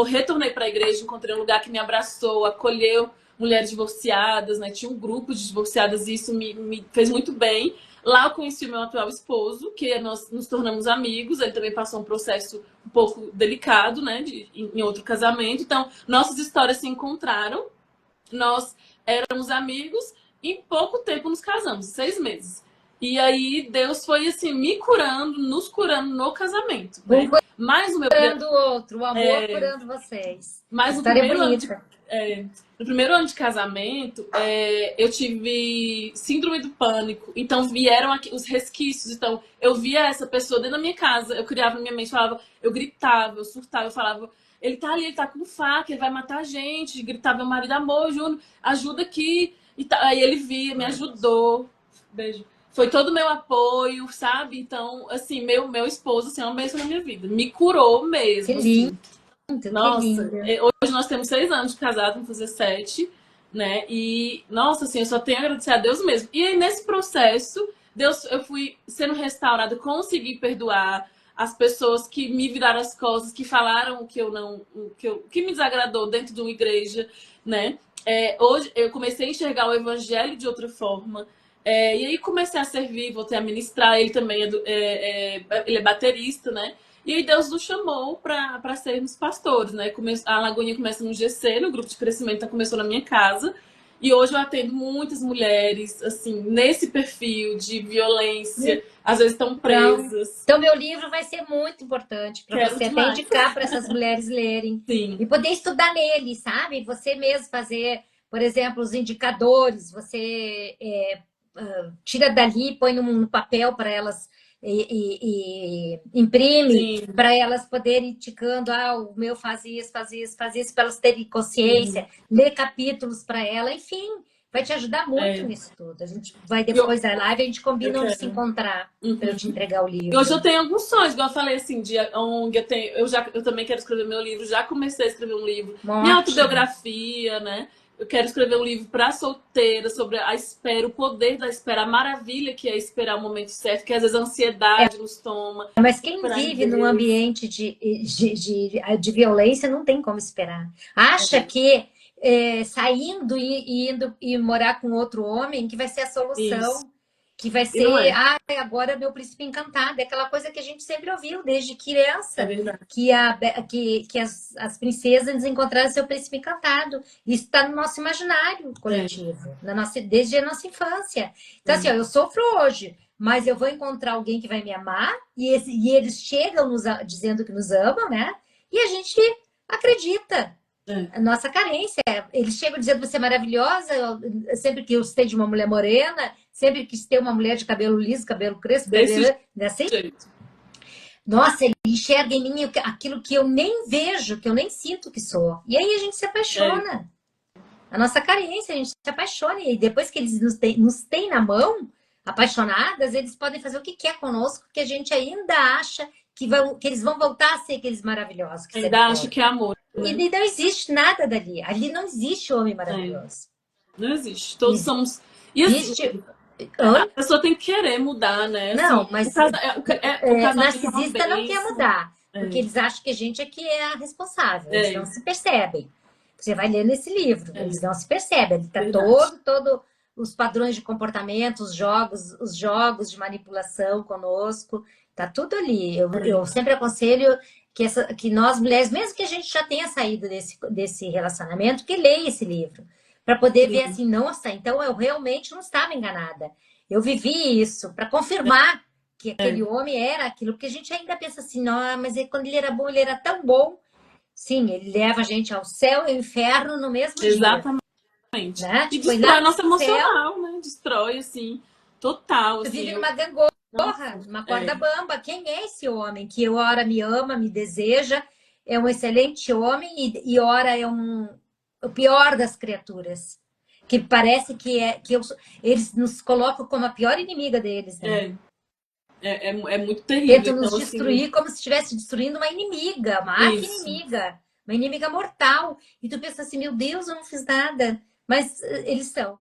retornei para a igreja, encontrei um lugar que me abraçou, acolheu mulheres divorciadas, né? Tinha um grupo de divorciadas e isso me fez muito bem. Lá eu conheci o meu atual esposo, que nós nos tornamos amigos. Ele também passou um processo um pouco delicado, né? Em outro casamento. Então, nossas histórias se encontraram. Nós éramos amigos e em pouco tempo nos casamos, 6 meses. E aí Deus foi assim me curando, nos curando no casamento, Um né? Mas o meu curando o outro, o amor curando vocês. mas no História primeiro ano de bonita. no primeiro ano de casamento, eu tive síndrome do pânico. Então vieram aqui os resquícios. Então eu via essa pessoa dentro da minha casa. Eu criava na minha mente, falava, eu gritava, eu surtava, eu falava, ele tá ali, ele tá com faca, ele vai matar a gente. Gritava meu marido, amor, Júnior, ajuda aqui. Aí ele via, me ajudou. Beijo. Foi todo o meu apoio, sabe? Então, assim, meu esposo, assim, é uma bênção na minha vida. Me curou Que mesmo, lindo, assim. que Nossa, lindo. hoje nós temos 6 anos de casado, vamos fazer 7, né? E, nossa, assim, eu só tenho a agradecer a Deus mesmo. E aí, nesse processo, eu fui sendo restaurada, consegui perdoar as pessoas que me viraram as costas, que falaram o que eu não, que me desagradou dentro de uma igreja, né? Hoje eu comecei a enxergar o evangelho de outra forma. E aí comecei a servir, voltei a ministrar. Ele também ele é baterista, né? E aí Deus nos chamou para sermos pastores, né? A Lagoinha começa no GC, no grupo de crescimento, então começou na minha casa. E hoje eu atendo muitas mulheres, assim, nesse perfil de violência, às vezes estão presas. Então, meu livro vai ser muito importante para Quero você até demais. indicar para essas mulheres lerem Sim, e poder estudar nele, sabe? Você mesmo fazer, por exemplo, os indicadores, você tira dali, põe no papel para elas e imprime sim. para elas poderem indicando, o meu faz isso, faz isso, faz isso, para elas terem consciência, ler capítulos para ela, enfim, vai te ajudar muito É. nisso tudo. A gente vai Eu, depois da live, a gente eu combina onde se quero. encontrar para eu te entregar o E hoje eu livro. tenho alguns sonhos, igual eu falei assim, de ONG, eu também quero escrever meu livro, já comecei a escrever um livro, minha Ótimo. autobiografia, né? Eu quero escrever um livro para solteira, sobre a espera, o poder da espera, a maravilha que é esperar o momento certo, que às vezes a ansiedade nos toma. Mas quem Esperar em vive num Deus. ambiente de violência não tem como esperar. Acha que saindo e indo e morar com outro homem que vai ser a Isso. solução, que vai E não ser, é. agora meu príncipe encantado. É aquela coisa que a gente sempre ouviu desde É criança, verdade. que as princesas encontraram seu príncipe encantado. Isso está no nosso imaginário coletivo, desde a nossa infância. Então, assim, ó, eu sofro hoje, mas eu vou encontrar alguém que vai me amar, e eles chegam dizendo que nos amam, né? E a gente acredita. É. A nossa carência. Eles chegam dizendo você é maravilhosa, sempre que eu sei de uma mulher morena, sempre que ter uma mulher de cabelo liso, cabelo crespo, Desse cabelo, né, assim? jeito. Nossa, ele enxerga em mim aquilo que eu nem vejo, que eu nem sinto que sou. E aí a gente se apaixona. A nossa carência, a gente se apaixona. E depois que eles nos têm na mão, apaixonadas, eles podem fazer o que quer conosco, que a gente ainda acha que eles vão voltar a ser aqueles maravilhosos que sempre Ainda acho foram. que é amor, E né? não existe nada dali. Ali não existe homem É. maravilhoso. Não existe. Todos somos. E assim, Existe. a Oi? pessoa tem que querer mudar, né? Não, Assim, mas o casamento é uma narcisista não quer bênção. mudar, porque eles acham que a gente é que é a responsável. Eles É, não se percebem. Você vai ler nesse livro, é, eles não se percebem. Ele está verdade. todo os padrões de comportamento, os jogos de manipulação conosco, tá tudo ali. Eu sempre aconselho que nós mulheres, mesmo que a gente já tenha saído desse relacionamento, que leia esse livro, para poder ver assim, nossa, então eu realmente não estava enganada. Eu vivi isso para confirmar que aquele homem era aquilo, porque a gente ainda pensa assim, não, mas quando ele era bom, ele era tão bom. Sim, ele leva a gente ao céu e ao inferno no mesmo dia. Exatamente. Né? E Tipo, foi destrói lá nosso no céu, emocional, né? Destrói, assim, total, assim. vive numa gangorra, Nossa, numa corda bamba. Quem é esse homem que ora me ama, me deseja, é um excelente homem e ora é o pior das criaturas? Que parece que eles nos colocam como a pior inimiga deles, né? é muito terrível. Tentam nos Então, assim, destruir como se estivesse destruindo uma inimiga, uma isso. arqui-inimiga, uma inimiga mortal. E tu pensa assim, meu Deus, eu não fiz nada. Mas eles são.